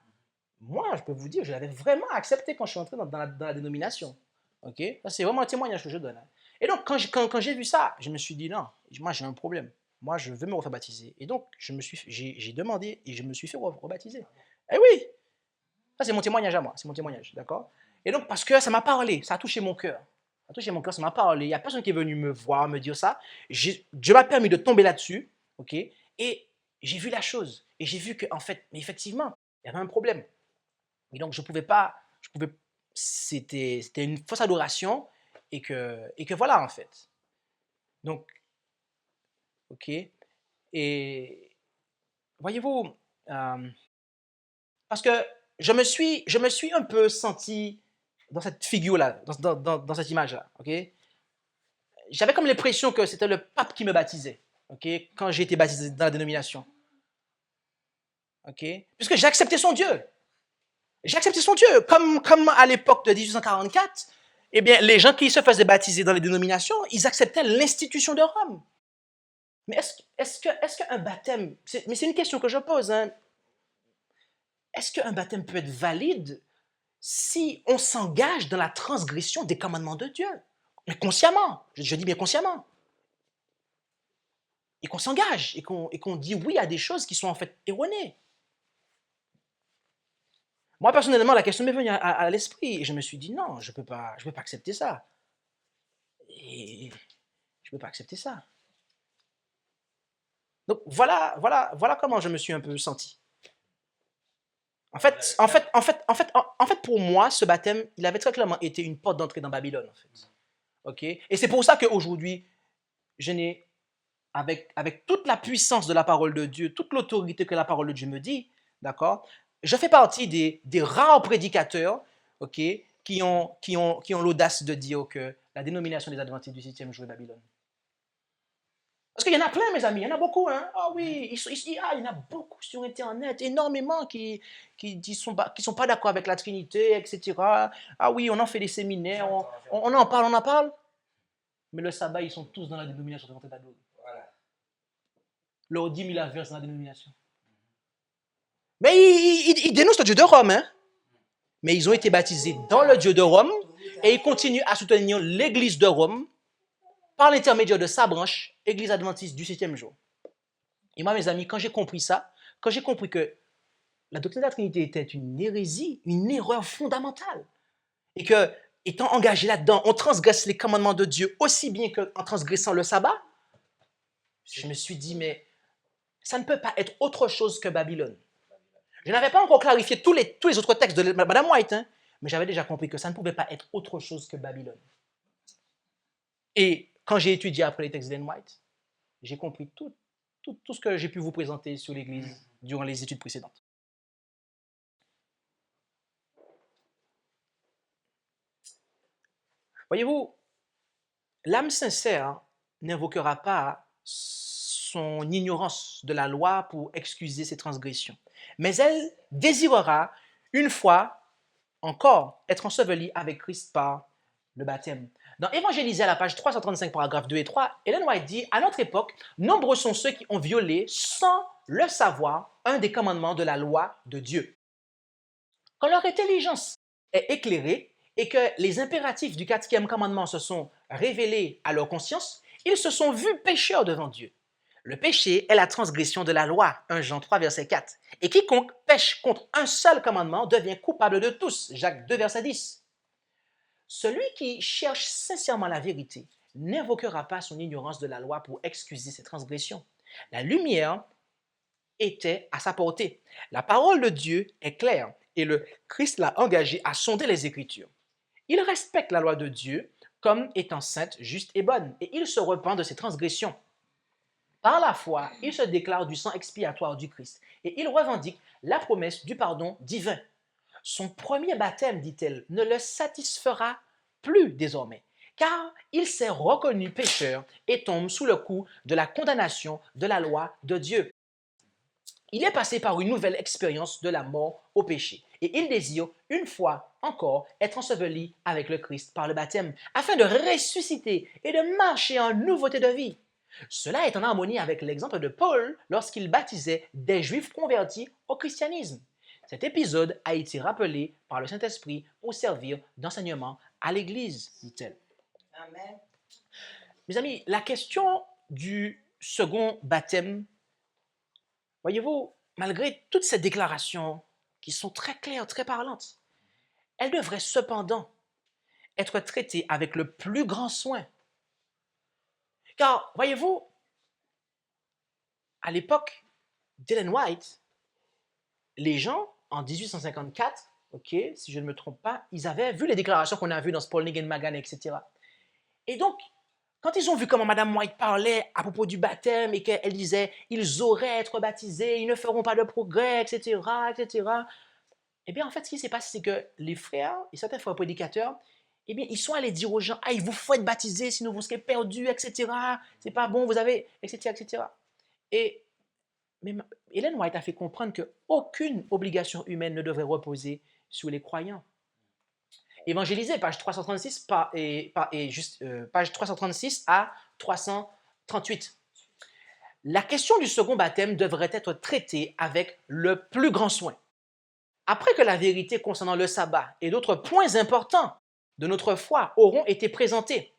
Moi, je peux vous dire, je l'avais vraiment accepté quand je suis entré dans la dénomination. Ok, ça, c'est vraiment un témoignage que je donne. Et donc, quand j'ai vu ça, je me suis dit, non, moi, j'ai un problème. Moi, je veux me refaire baptiser. Et donc, j'ai demandé et je me suis fait rebaptiser. Eh oui, ça, c'est mon témoignage à moi. C'est mon témoignage, d'accord? Et donc, parce que ça m'a parlé, ça a touché mon cœur. Ça a touché mon cœur, ça m'a parlé. Il n'y a personne qui est venu me voir, me dire ça. Dieu m'a permis de tomber là-dessus, ok? Et j'ai vu la chose. Et j'ai vu qu'en fait, mais effectivement, il y avait un problème. Et donc, c'était une fausse adoration et que voilà, en fait. Donc, ok? Et voyez-vous, parce que je me suis un peu senti dans cette figure-là, dans cette image-là, ok? J'avais comme l'impression que c'était le pape qui me baptisait, ok? Quand j'ai été baptisé dans la dénomination, ok? Puisque j'ai accepté son Dieu. J'ai accepté son Dieu. Comme à l'époque de 1844, eh bien, les gens qui se faisaient baptiser dans les dénominations, ils acceptaient l'institution de Rome. Mais est-ce qu'un baptême... Mais c'est une question que je pose, hein. est-ce qu'un baptême peut être valide si on s'engage dans la transgression des commandements de Dieu? Mais consciemment, je dis bien consciemment. Et qu'on s'engage et qu'on dit oui à des choses qui sont en fait erronées. Moi, personnellement, la question m'est venue à l'esprit et je me suis dit non, je peux pas accepter ça. Et je peux pas accepter ça. Donc voilà comment je me suis un peu senti. En fait, pour moi, ce baptême, il avait très clairement été une porte d'entrée dans Babylone, en fait. Ok? Et c'est pour ça qu'aujourd'hui, je n'ai, avec toute la puissance de la parole de Dieu, toute l'autorité que la parole de Dieu me dit, d'accord? Je fais partie des rares prédicateurs, ok, qui ont l'audace de dire que la dénomination des Adventistes du 7e jour est Babylone. Parce qu'il y en a plein, mes amis, il y en a beaucoup. Hein? Ah oui, il y en a beaucoup sur Internet, énormément qui sont pas d'accord avec la Trinité, etc. Ah oui, on en fait des séminaires, on en parle. Mais le sabbat, ils sont tous dans la dénomination de Babylone. Voilà. Leur 10 000 averses dans la dénomination. Mais ils dénoncent le Dieu de Rome, hein? Mais ils ont été baptisés dans le Dieu de Rome et ils continuent à soutenir l'Église de Rome par l'intermédiaire de sa branche, Église adventiste du 7e jour. Et moi, mes amis, quand j'ai compris ça, quand j'ai compris que la doctrine de la Trinité était une hérésie, une erreur fondamentale, et que, étant engagé là-dedans, on transgresse les commandements de Dieu aussi bien qu'en transgressant le sabbat, je me suis dit, mais ça ne peut pas être autre chose que Babylone. Je n'avais pas encore clarifié tous les autres textes de Madame White, hein, mais j'avais déjà compris que ça ne pouvait pas être autre chose que Babylone. Et quand j'ai étudié après les textes d'Ellen White, j'ai compris tout ce que j'ai pu vous présenter sur l'Église durant les études précédentes. Voyez-vous, l'âme sincère n'invoquera pas son ignorance de la loi pour excuser ses transgressions, mais elle désirera une fois encore être ensevelie avec Christ par le baptême. Dans Évangéliser à la page 335, paragraphes 2 et 3, Ellen White dit, à notre époque, nombreux sont ceux qui ont violé, sans le savoir, un des commandements de la loi de Dieu. Quand leur intelligence est éclairée et que les impératifs du 4e commandement se sont révélés à leur conscience, ils se sont vus pécheurs devant Dieu. Le péché est la transgression de la loi, 1 Jean 3, verset 4. Et quiconque pêche contre un seul commandement devient coupable de tous, Jacques 2, verset 10. Celui qui cherche sincèrement la vérité n'invoquera pas son ignorance de la loi pour excuser ses transgressions. La lumière était à sa portée. La parole de Dieu est claire et le Christ l'a engagé à sonder les Écritures. Il respecte la loi de Dieu comme étant sainte, juste et bonne, et il se repent de ses transgressions. Par la foi, il se déclare du sang expiatoire du Christ et il revendique la promesse du pardon divin. Son premier baptême, dit-elle, ne le satisfera plus désormais, car il s'est reconnu pécheur et tombe sous le coup de la condamnation de la loi de Dieu. Il est passé par une nouvelle expérience de la mort au péché et il désire une fois encore être enseveli avec le Christ par le baptême afin de ressusciter et de marcher en nouveauté de vie. Cela est en harmonie avec l'exemple de Paul lorsqu'il baptisait des Juifs convertis au christianisme. Cet épisode a été rappelé par le Saint-Esprit pour servir d'enseignement à l'Église, dit-elle. Amen. Mes amis, la question du second baptême, voyez-vous, malgré toutes ces déclarations qui sont très claires, très parlantes, elle devrait cependant être traitée avec le plus grand soin. Car, voyez-vous, à l'époque d'Ellen White, les gens, en 1854, si je ne me trompe pas, ils avaient vu les déclarations qu'on a vues dans Spalding and Magan, etc. Et donc, quand ils ont vu comment Mme White parlait à propos du baptême et qu'elle disait « ils auraient à être baptisés, ils ne feront pas de progrès, etc., etc. » Eh bien, en fait, ce qui s'est passé, c'est que les frères et certains frères prédicateurs, eh bien, ils sont allés dire aux gens « ah, il vous faut être baptisés, sinon vous serez perdus, etc. C'est pas bon, vous avez, etc., etc. » Et mais Ellen White a fait comprendre qu'aucune obligation humaine ne devrait reposer sur les croyants. Évangéliser, page 336, page 336 à 338. La question du second baptême devrait être traitée avec le plus grand soin. Après que la vérité concernant le sabbat et d'autres points importants de notre foi auront été présentés,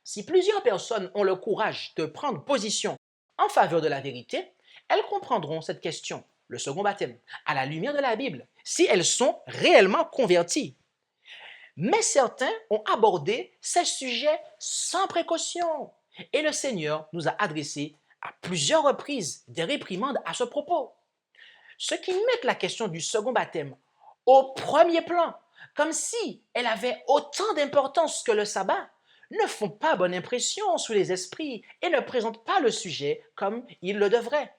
si plusieurs personnes ont le courage de prendre position en faveur de la vérité, elles comprendront cette question, le second baptême, à la lumière de la Bible, si elles sont réellement converties. Mais certains ont abordé ces sujets sans précaution et le Seigneur nous a adressé à plusieurs reprises des réprimandes à ce propos. Ceux qui mettent la question du second baptême au premier plan, comme si elle avait autant d'importance que le sabbat, ne font pas bonne impression sur les esprits et ne présentent pas le sujet comme ils le devraient.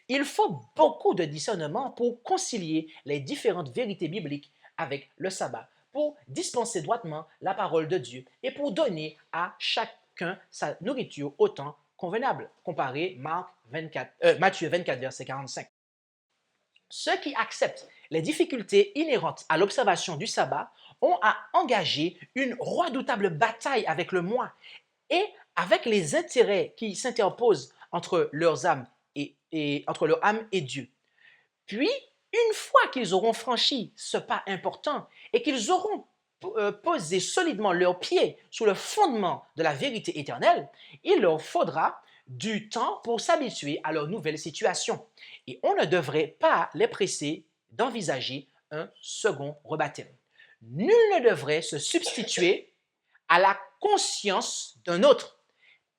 Il faut beaucoup de discernement pour concilier les différentes vérités bibliques avec le sabbat, pour dispenser droitement la parole de Dieu et pour donner à chacun sa nourriture au temps convenable. Comparez Matthieu 24, verset 45. Ceux qui acceptent les difficultés inhérentes à l'observation du sabbat ont à engager une redoutable bataille avec le moi et avec les intérêts qui s'interposent entre leurs âmes entre leur âme et Dieu. Puis, une fois qu'ils auront franchi ce pas important et qu'ils auront posé solidement leurs pieds sur le fondement de la vérité éternelle, il leur faudra du temps pour s'habituer à leur nouvelle situation. Et on ne devrait pas les presser d'envisager un second rebaptême. Nul ne devrait se substituer à la conscience d'un autre,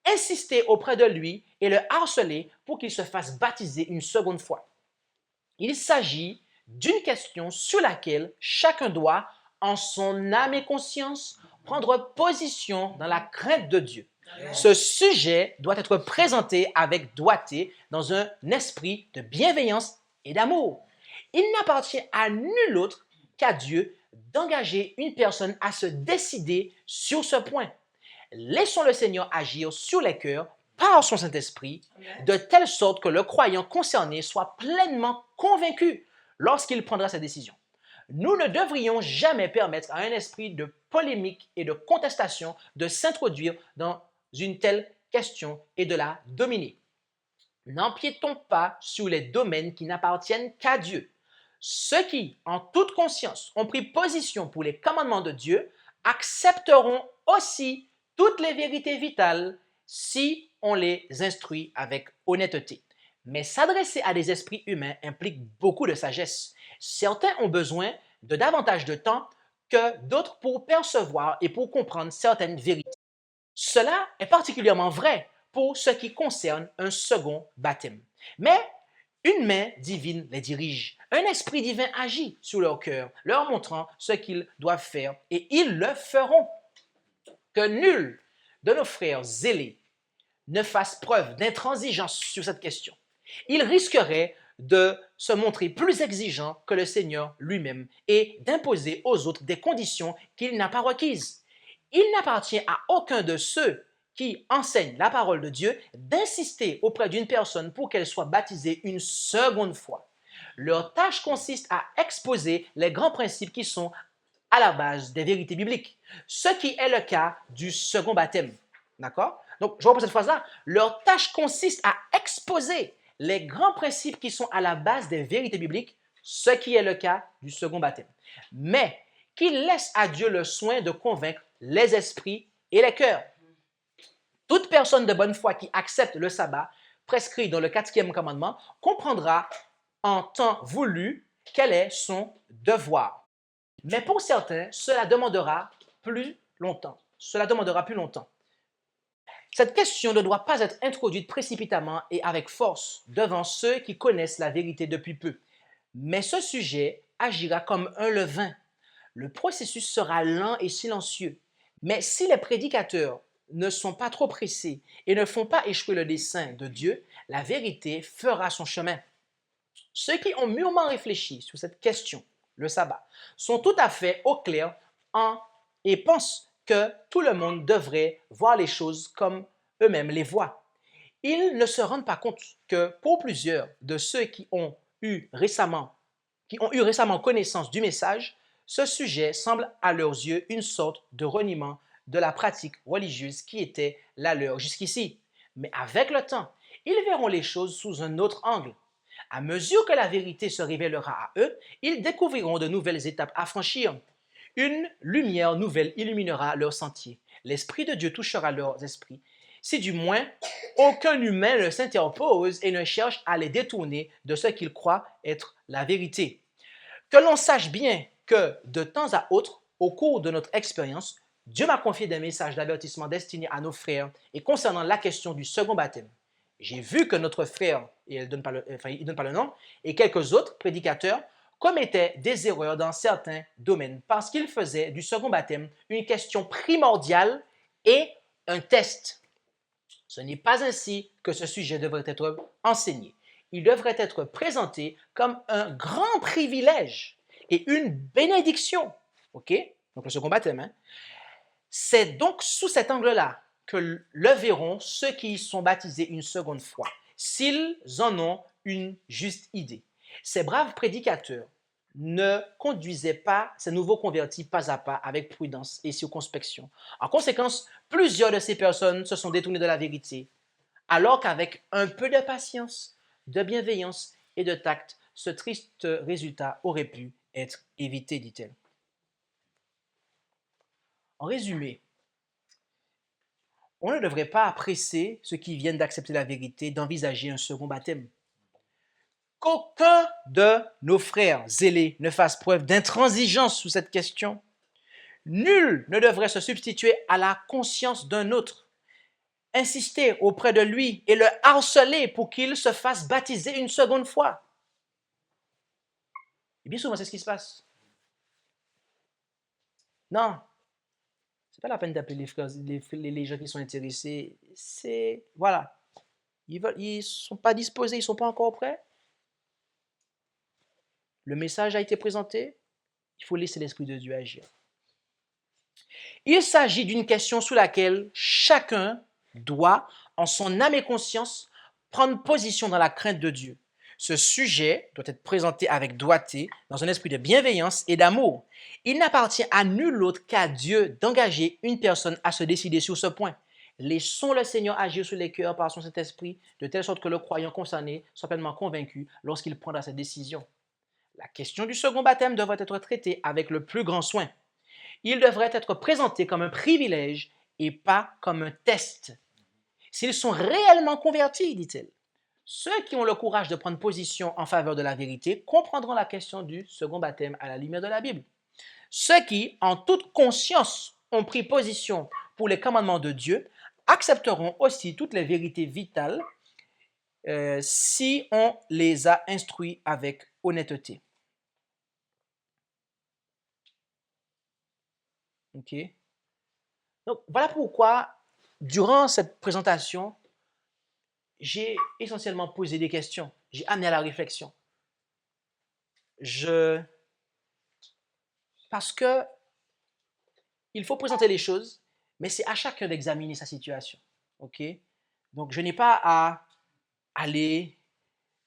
insister auprès de lui et le harceler pour qu'il se fasse baptiser une seconde fois. Il s'agit d'une question sur laquelle chacun doit, en son âme et conscience, prendre position dans la crainte de Dieu. Ce sujet doit être présenté avec doigté dans un esprit de bienveillance et d'amour. Il n'appartient à nul autre qu'à Dieu d'engager une personne à se décider sur ce point. Laissons le Seigneur agir sur les cœurs par son Saint-Esprit, de telle sorte que le croyant concerné soit pleinement convaincu lorsqu'il prendra sa décision. Nous ne devrions jamais permettre à un esprit de polémique et de contestation de s'introduire dans une telle question et de la dominer. N'empiétons pas sur les domaines qui n'appartiennent qu'à Dieu. Ceux qui, en toute conscience, ont pris position pour les commandements de Dieu accepteront aussi toutes les vérités vitales si on les instruit avec honnêteté. Mais s'adresser à des esprits humains implique beaucoup de sagesse. Certains ont besoin de davantage de temps que d'autres pour percevoir et pour comprendre certaines vérités. Cela est particulièrement vrai pour ce qui concerne un second baptême. Mais une main divine les dirige. Un esprit divin agit sur leur cœur, leur montrant ce qu'ils doivent faire et ils le feront. Que nul de nos frères zélés ne fasse preuve d'intransigeance sur cette question. Il risquerait de se montrer plus exigeant que le Seigneur lui-même et d'imposer aux autres des conditions qu'il n'a pas requises. Il n'appartient à aucun de ceux qui enseignent la parole de Dieu d'insister auprès d'une personne pour qu'elle soit baptisée une seconde fois. Leur tâche consiste à exposer les grands principes qui sont à la base des vérités bibliques, ce qui est le cas du second baptême. D'accord? Donc, je reprends cette phrase-là. Leur tâche consiste à exposer les grands principes qui sont à la base des vérités bibliques, ce qui est le cas du second baptême. Mais qu'ils laissent à Dieu le soin de convaincre les esprits et les cœurs. Toute personne de bonne foi qui accepte le sabbat, prescrit dans le 4e commandement, comprendra en temps voulu quel est son devoir. Mais pour certains, cela demandera plus longtemps. Cette question ne doit pas être introduite précipitamment et avec force devant ceux qui connaissent la vérité depuis peu. Mais ce sujet agira comme un levain. Le processus sera lent et silencieux. Mais si les prédicateurs ne sont pas trop pressés et ne font pas échouer le dessein de Dieu, la vérité fera son chemin. Ceux qui ont mûrement réfléchi sur cette question, le sabbat, sont tout à fait au clair et pensent que tout le monde devrait voir les choses comme eux-mêmes les voient. Ils ne se rendent pas compte que pour plusieurs de ceux qui ont eu récemment connaissance du message, ce sujet semble à leurs yeux une sorte de reniement de la pratique religieuse qui était la leur jusqu'ici. Mais avec le temps, ils verront les choses sous un autre angle. À mesure que la vérité se révélera à eux, ils découvriront de nouvelles étapes à franchir. Une lumière nouvelle illuminera leur sentier. L'Esprit de Dieu touchera leurs esprits. Si du moins aucun humain ne s'interpose et ne cherche à les détourner de ce qu'ils croient être la vérité. Que l'on sache bien que de temps à autre, au cours de notre expérience, Dieu m'a confié des messages d'avertissement destinés à nos frères et concernant la question du second baptême. J'ai vu que notre frère, et il ne donne pas le nom, et quelques autres prédicateurs commettaient des erreurs dans certains domaines parce qu'ils faisaient du second baptême une question primordiale et un test. Ce n'est pas ainsi que ce sujet devrait être enseigné. Il devrait être présenté comme un grand privilège et une bénédiction. OK? Donc, le second baptême. Hein? C'est donc sous cet angle-là que le verront ceux qui y sont baptisés une seconde fois, s'ils en ont une juste idée. Ces braves prédicateurs ne conduisaient pas ces nouveaux convertis pas à pas avec prudence et circonspection. En conséquence, plusieurs de ces personnes se sont détournées de la vérité, alors qu'avec un peu de patience, de bienveillance et de tact, ce triste résultat aurait pu être évité, dit-elle. En résumé, on ne devrait pas presser ceux qui viennent d'accepter la vérité d'envisager un second baptême. Qu'aucun de nos frères zélés ne fasse preuve d'intransigeance sous cette question. Nul ne devrait se substituer à la conscience d'un autre, insister auprès de lui et le harceler pour qu'il se fasse baptiser une seconde fois. Et bien souvent, c'est ce qui se passe. Non, c'est pas la peine d'appeler les frères, les gens qui sont intéressés. C'est, voilà, ils sont pas disposés, ils sont pas encore prêts. Le message a été présenté, il faut laisser l'Esprit de Dieu agir. Il s'agit d'une question sous laquelle chacun doit, en son âme et conscience, prendre position dans la crainte de Dieu. Ce sujet doit être présenté avec doigté, dans un esprit de bienveillance et d'amour. Il n'appartient à nul autre qu'à Dieu d'engager une personne à se décider sur ce point. Laissons le Seigneur agir sur les cœurs par son Saint-Esprit, de telle sorte que le croyant concerné soit pleinement convaincu lorsqu'il prendra cette décision. La question du second baptême devrait être traitée avec le plus grand soin. Il devrait être présenté comme un privilège et pas comme un test. S'ils sont réellement convertis, dit-elle, ceux qui ont le courage de prendre position en faveur de la vérité comprendront la question du second baptême à la lumière de la Bible. Ceux qui, en toute conscience, ont pris position pour les commandements de Dieu accepteront aussi toutes les vérités vitales si on les a instruits avec honnêteté. OK? Donc, voilà pourquoi, durant cette présentation, j'ai essentiellement posé des questions. J'ai amené à la réflexion. Parce que il faut présenter les choses, mais c'est à chacun d'examiner sa situation. OK? Donc, je n'ai pas à aller,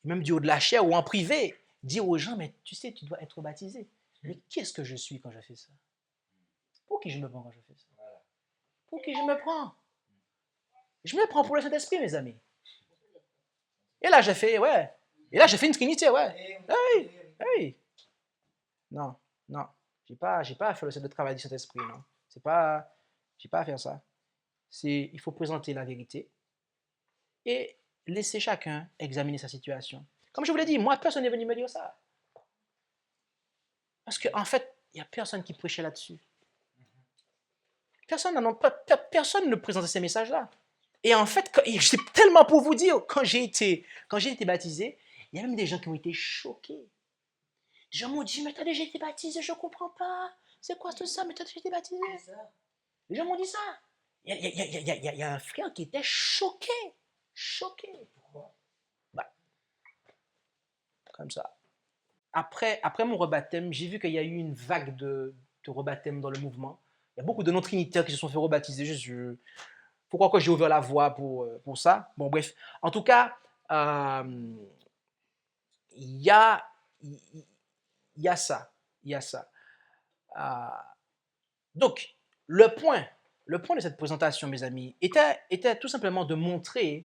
même du haut de la chair ou en privé, dire aux gens, mais tu sais, tu dois être baptisé. Mais qu'est-ce que je suis quand je fais ça? Pour qui je me prends quand je fais ça? Pour qui je me prends? Je me prends pour le Saint-Esprit, mes amis. Et là, j'ai fait, ouais. Et là, j'ai fait une trinité, ouais. Hey, hey. Non, non. J'ai pas à faire le travail du Saint-Esprit, non. J'ai pas à faire ça. Il faut présenter la vérité et laisser chacun examiner sa situation. Comme je vous l'ai dit, moi, personne n'est venu me dire ça. Parce qu'en fait, il n'y a personne qui prêchait là-dessus. Personne ne présentait ces messages-là. Et en fait, c'est tellement pour vous dire, quand j'ai été baptisé, il y a même des gens qui ont été choqués. Des gens m'ont dit, mais t'as déjà été baptisé, je ne comprends pas. C'est quoi tout ça? Mais t'as déjà été baptisé? Les gens m'ont dit ça. Il y a un frère qui était choqué. Choqué. Pourquoi? Bah, comme ça. Après mon rebaptême, j'ai vu qu'il y a eu une vague de rebaptême dans le mouvement. Il y a beaucoup de non-trinitaires qui se sont fait rebaptiser. Faut croire que j'ai ouvert la voie pour ça. Bon, bref. En tout cas, il y a ça. Il y a ça. Donc, le point de cette présentation, mes amis, était tout simplement de montrer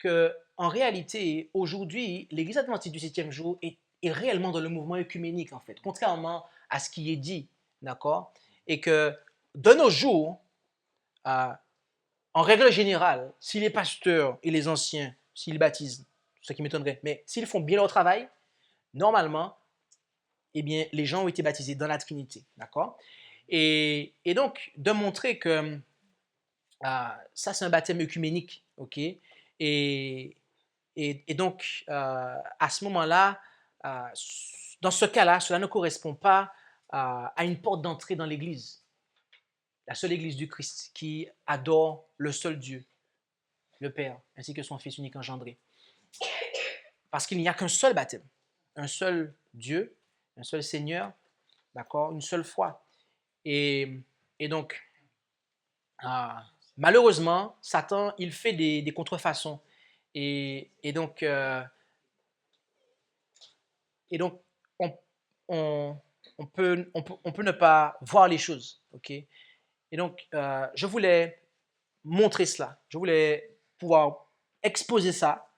qu'en réalité, aujourd'hui, l'Église adventiste du septième jour est réellement dans le mouvement œcuménique, en fait, contrairement à ce qui est dit, d'accord? Et que de nos jours, euh, en règle générale, si les pasteurs et les anciens, s'ils baptisent, ce qui m'étonnerait, mais s'ils font bien leur travail, normalement, eh bien, les gens ont été baptisés dans la Trinité, d'accord? Et donc, de montrer que ça, c'est un baptême œcuménique, ok? Et donc, à ce moment-là, euh, dans ce cas-là, cela ne correspond pas à une porte d'entrée dans l'Église, la seule Église du Christ qui adore le seul Dieu, le Père, ainsi que son Fils unique engendré. Parce qu'il n'y a qu'un seul baptême, un seul Dieu, un seul Seigneur, d'accord, une seule foi. Et donc, malheureusement, Satan, il fait des contrefaçons. Et donc, on, on peut ne pas voir les choses. Ok. Et donc, je voulais montrer cela. Je voulais pouvoir exposer ça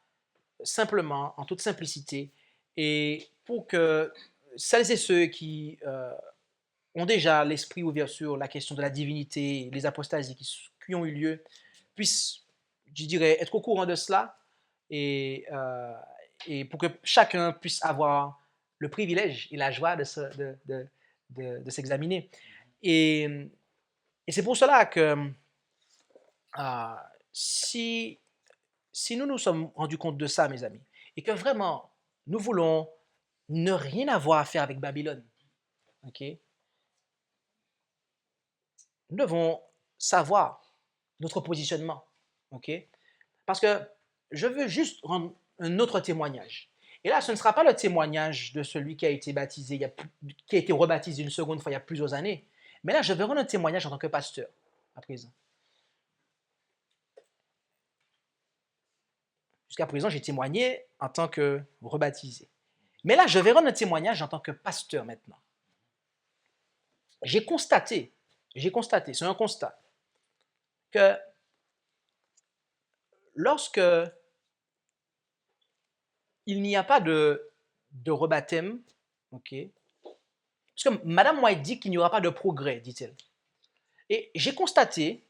simplement, en toute simplicité, et pour que celles et ceux qui ont déjà l'esprit ouvert sur la question de la divinité, les apostasies qui ont eu lieu, puissent, je dirais, être au courant de cela et pour que chacun puisse avoir le privilège et la joie de s'examiner. Et, et c'est pour cela que si, si nous nous sommes rendus compte de ça, mes amis, et que vraiment nous voulons ne rien avoir à faire avec Babylone, ok, nous devons savoir notre positionnement, ok? Parce que je veux juste rendre un autre témoignage. Et là, ce ne sera pas le témoignage de celui qui a été baptisé, qui a été rebaptisé une seconde fois il y a plusieurs années. Mais là, je veux rendre un témoignage en tant que pasteur, à présent. Jusqu'à présent, j'ai témoigné en tant que rebaptisé. Mais là, je vais rendre un témoignage en tant que pasteur maintenant. J'ai constaté, c'est un constat, que lorsque il n'y a pas de rebaptême, ok? Parce que Madame White dit qu'il n'y aura pas de progrès, dit-elle. Et j'ai constaté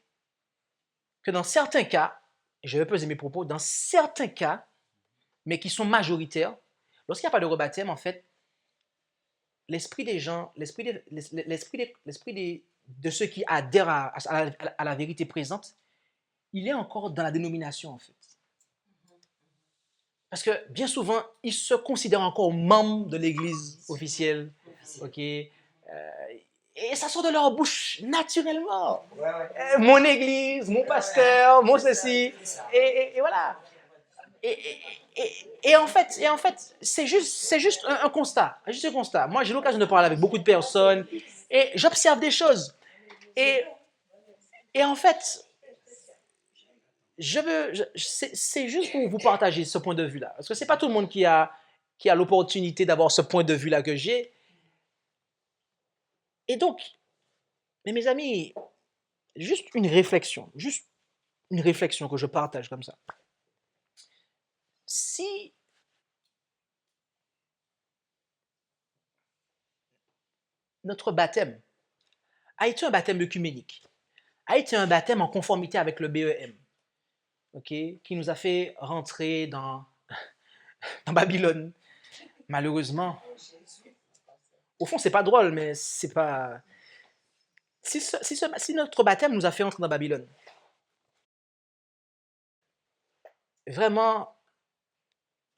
que dans certains cas, et je vais peser mes propos, dans certains cas, mais qui sont majoritaires, lorsqu'il n'y a pas de rebaptême, en fait, l'esprit des gens, de ceux qui adhèrent à la vérité présente, il est encore dans la dénomination, en fait. Parce que bien souvent, ils se considèrent encore membres de l'Église officielle, ok? Et ça sort de leur bouche naturellement. Mon Église, mon pasteur, mon ceci, et voilà. Et en fait, c'est juste un constat, juste un constat. Moi, j'ai l'occasion de parler avec beaucoup de personnes et j'observe des choses. Et, et en fait, c'est juste pour vous partager ce point de vue-là. Parce que ce n'est pas tout le monde qui a l'opportunité d'avoir ce point de vue-là que j'ai. Et donc, mes amis, juste une réflexion que je partage comme ça. Si notre baptême a été un baptême œcuménique, a été un baptême en conformité avec le BEM, okay, qui nous a fait rentrer dans Babylone, malheureusement. Au fond, c'est pas drôle, mais c'est pas... Si notre baptême nous a fait entrer dans Babylone, vraiment,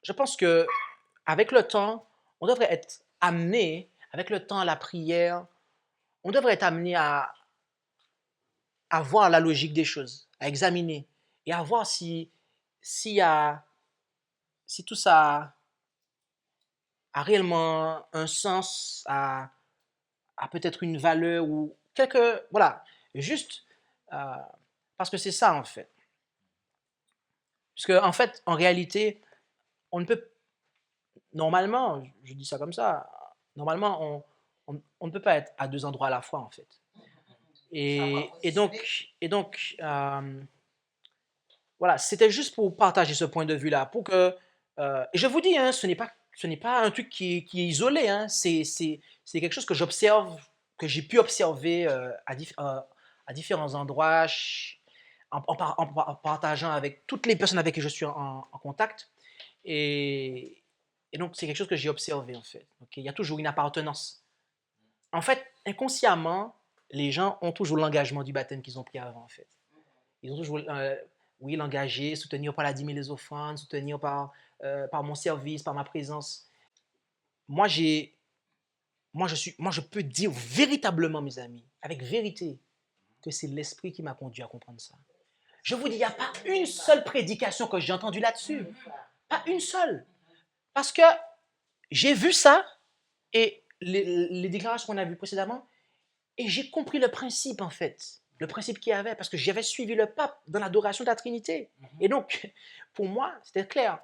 je pense que avec le temps, on devrait être amené, avec le temps à la prière, on devrait être amené à voir la logique des choses, à examiner et à voir si tout ça a réellement un sens, a peut-être une valeur ou voilà, juste parce que c'est ça en fait. Puisque en fait, en réalité, on ne peut, normalement, je dis ça comme ça, normalement, on ne peut pas être à deux endroits à la fois en fait. Et donc Voilà, c'était juste pour partager ce point de vue-là, pour que... et je vous dis, hein, ce n'est pas un truc qui est isolé, hein, c'est quelque chose que j'observe, que j'ai pu observer à différents endroits, en partageant avec toutes les personnes avec qui je suis en contact. Et, et donc, c'est quelque chose que j'ai observé, en fait. Ok, il y a toujours une appartenance. En fait, inconsciemment, les gens ont toujours l'engagement du baptême qu'ils ont pris avant, en fait. Ils ont toujours, oui, l'engager, soutenir par la dîme et les offrandes, soutenir par mon service, par ma présence. Moi, je peux dire véritablement, mes amis, avec vérité, que c'est l'Esprit qui m'a conduit à comprendre ça. Je vous dis, il n'y a pas une seule prédication que j'ai entendue là-dessus. Pas une seule. Parce que j'ai vu ça et les déclarations qu'on a vues précédemment, et j'ai compris le principe, en fait. Le principe qu'il y avait, parce que j'avais suivi le pape dans l'adoration de la Trinité. Et donc, pour moi, c'était clair.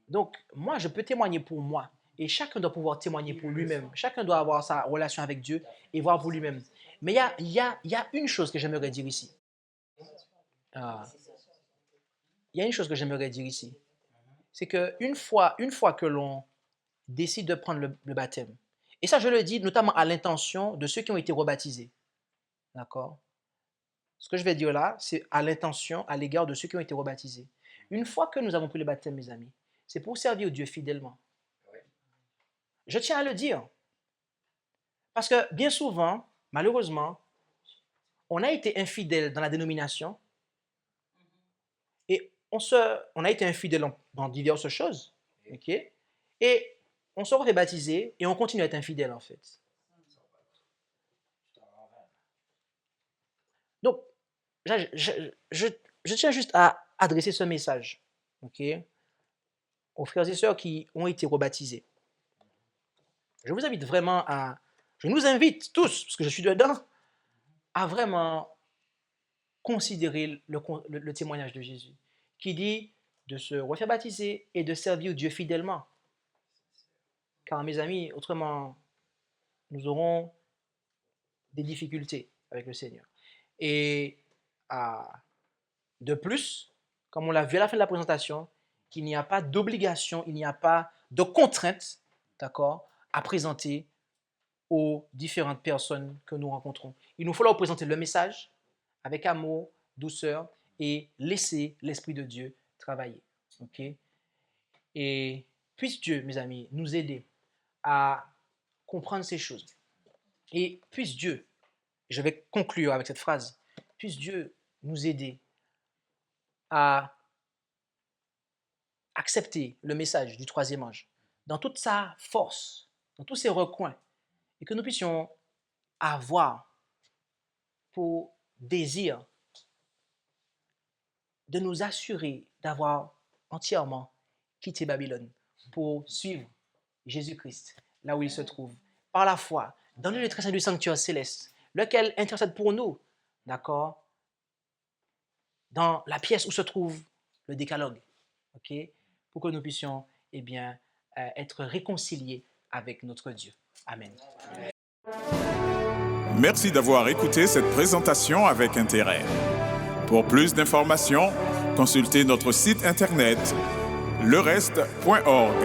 Donc, moi, je peux témoigner pour moi. Et chacun doit pouvoir témoigner pour lui-même. Chacun doit avoir sa relation avec Dieu et voir pour lui-même. Mais il y a une chose que j'aimerais dire ici. Il y a une chose que j'aimerais dire ici. C'est qu'une fois que l'on décide de prendre le baptême, et ça, je le dis notamment à l'intention de ceux qui ont été rebaptisés. D'accord? Ce que je vais dire là, c'est à l'intention, à l'égard de ceux qui ont été rebaptisés. Une fois que nous avons pris le baptême, mes amis, c'est pour servir Dieu fidèlement. Je tiens à le dire. Parce que bien souvent, malheureusement, on a été infidèle dans la dénomination et on a été infidèle dans diverses choses. Okay? Et on se refait baptiser et on continue à être infidèle en fait. Donc, je tiens juste à adresser ce message, okay, aux frères et sœurs qui ont été rebaptisés. Je vous invite vraiment je nous invite tous, parce que je suis dedans, à vraiment considérer le témoignage de Jésus, qui dit de se refaire baptiser et de servir Dieu fidèlement. Car mes amis, autrement, nous aurons des difficultés avec le Seigneur. Et de plus, comme on l'a vu à la fin de la présentation, qu'il n'y a pas d'obligation, il n'y a pas de contrainte, d'accord, à présenter aux différentes personnes que nous rencontrons. Il nous faut leur présenter le message avec amour, douceur et laisser l'Esprit de Dieu travailler. Okay? Et puisse Dieu, mes amis, nous aider à comprendre ces choses. Et puisse Dieu, je vais conclure avec cette phrase, puisse Dieu nous aider à accepter le message du troisième ange dans toute sa force, dans tous ses recoins, et que nous puissions avoir pour désir de nous assurer d'avoir entièrement quitté Babylone pour suivre Jésus-Christ là où il se trouve, par la foi, dans le lieu très saint du sanctuaire céleste, lequel intercède pour nous, d'accord, dans la pièce où se trouve le décalogue, ok, pour que nous puissions, eh bien, être réconciliés avec notre Dieu. Amen. Merci d'avoir écouté cette présentation avec intérêt. Pour plus d'informations, consultez notre site internet lereste.org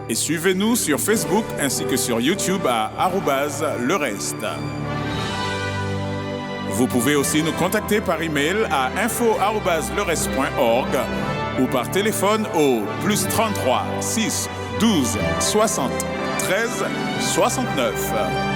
et suivez-nous sur Facebook ainsi que sur YouTube à @lereste. Vous pouvez aussi nous contacter par email à info@lereste.org ou par téléphone au +33 6 12 60 13 69.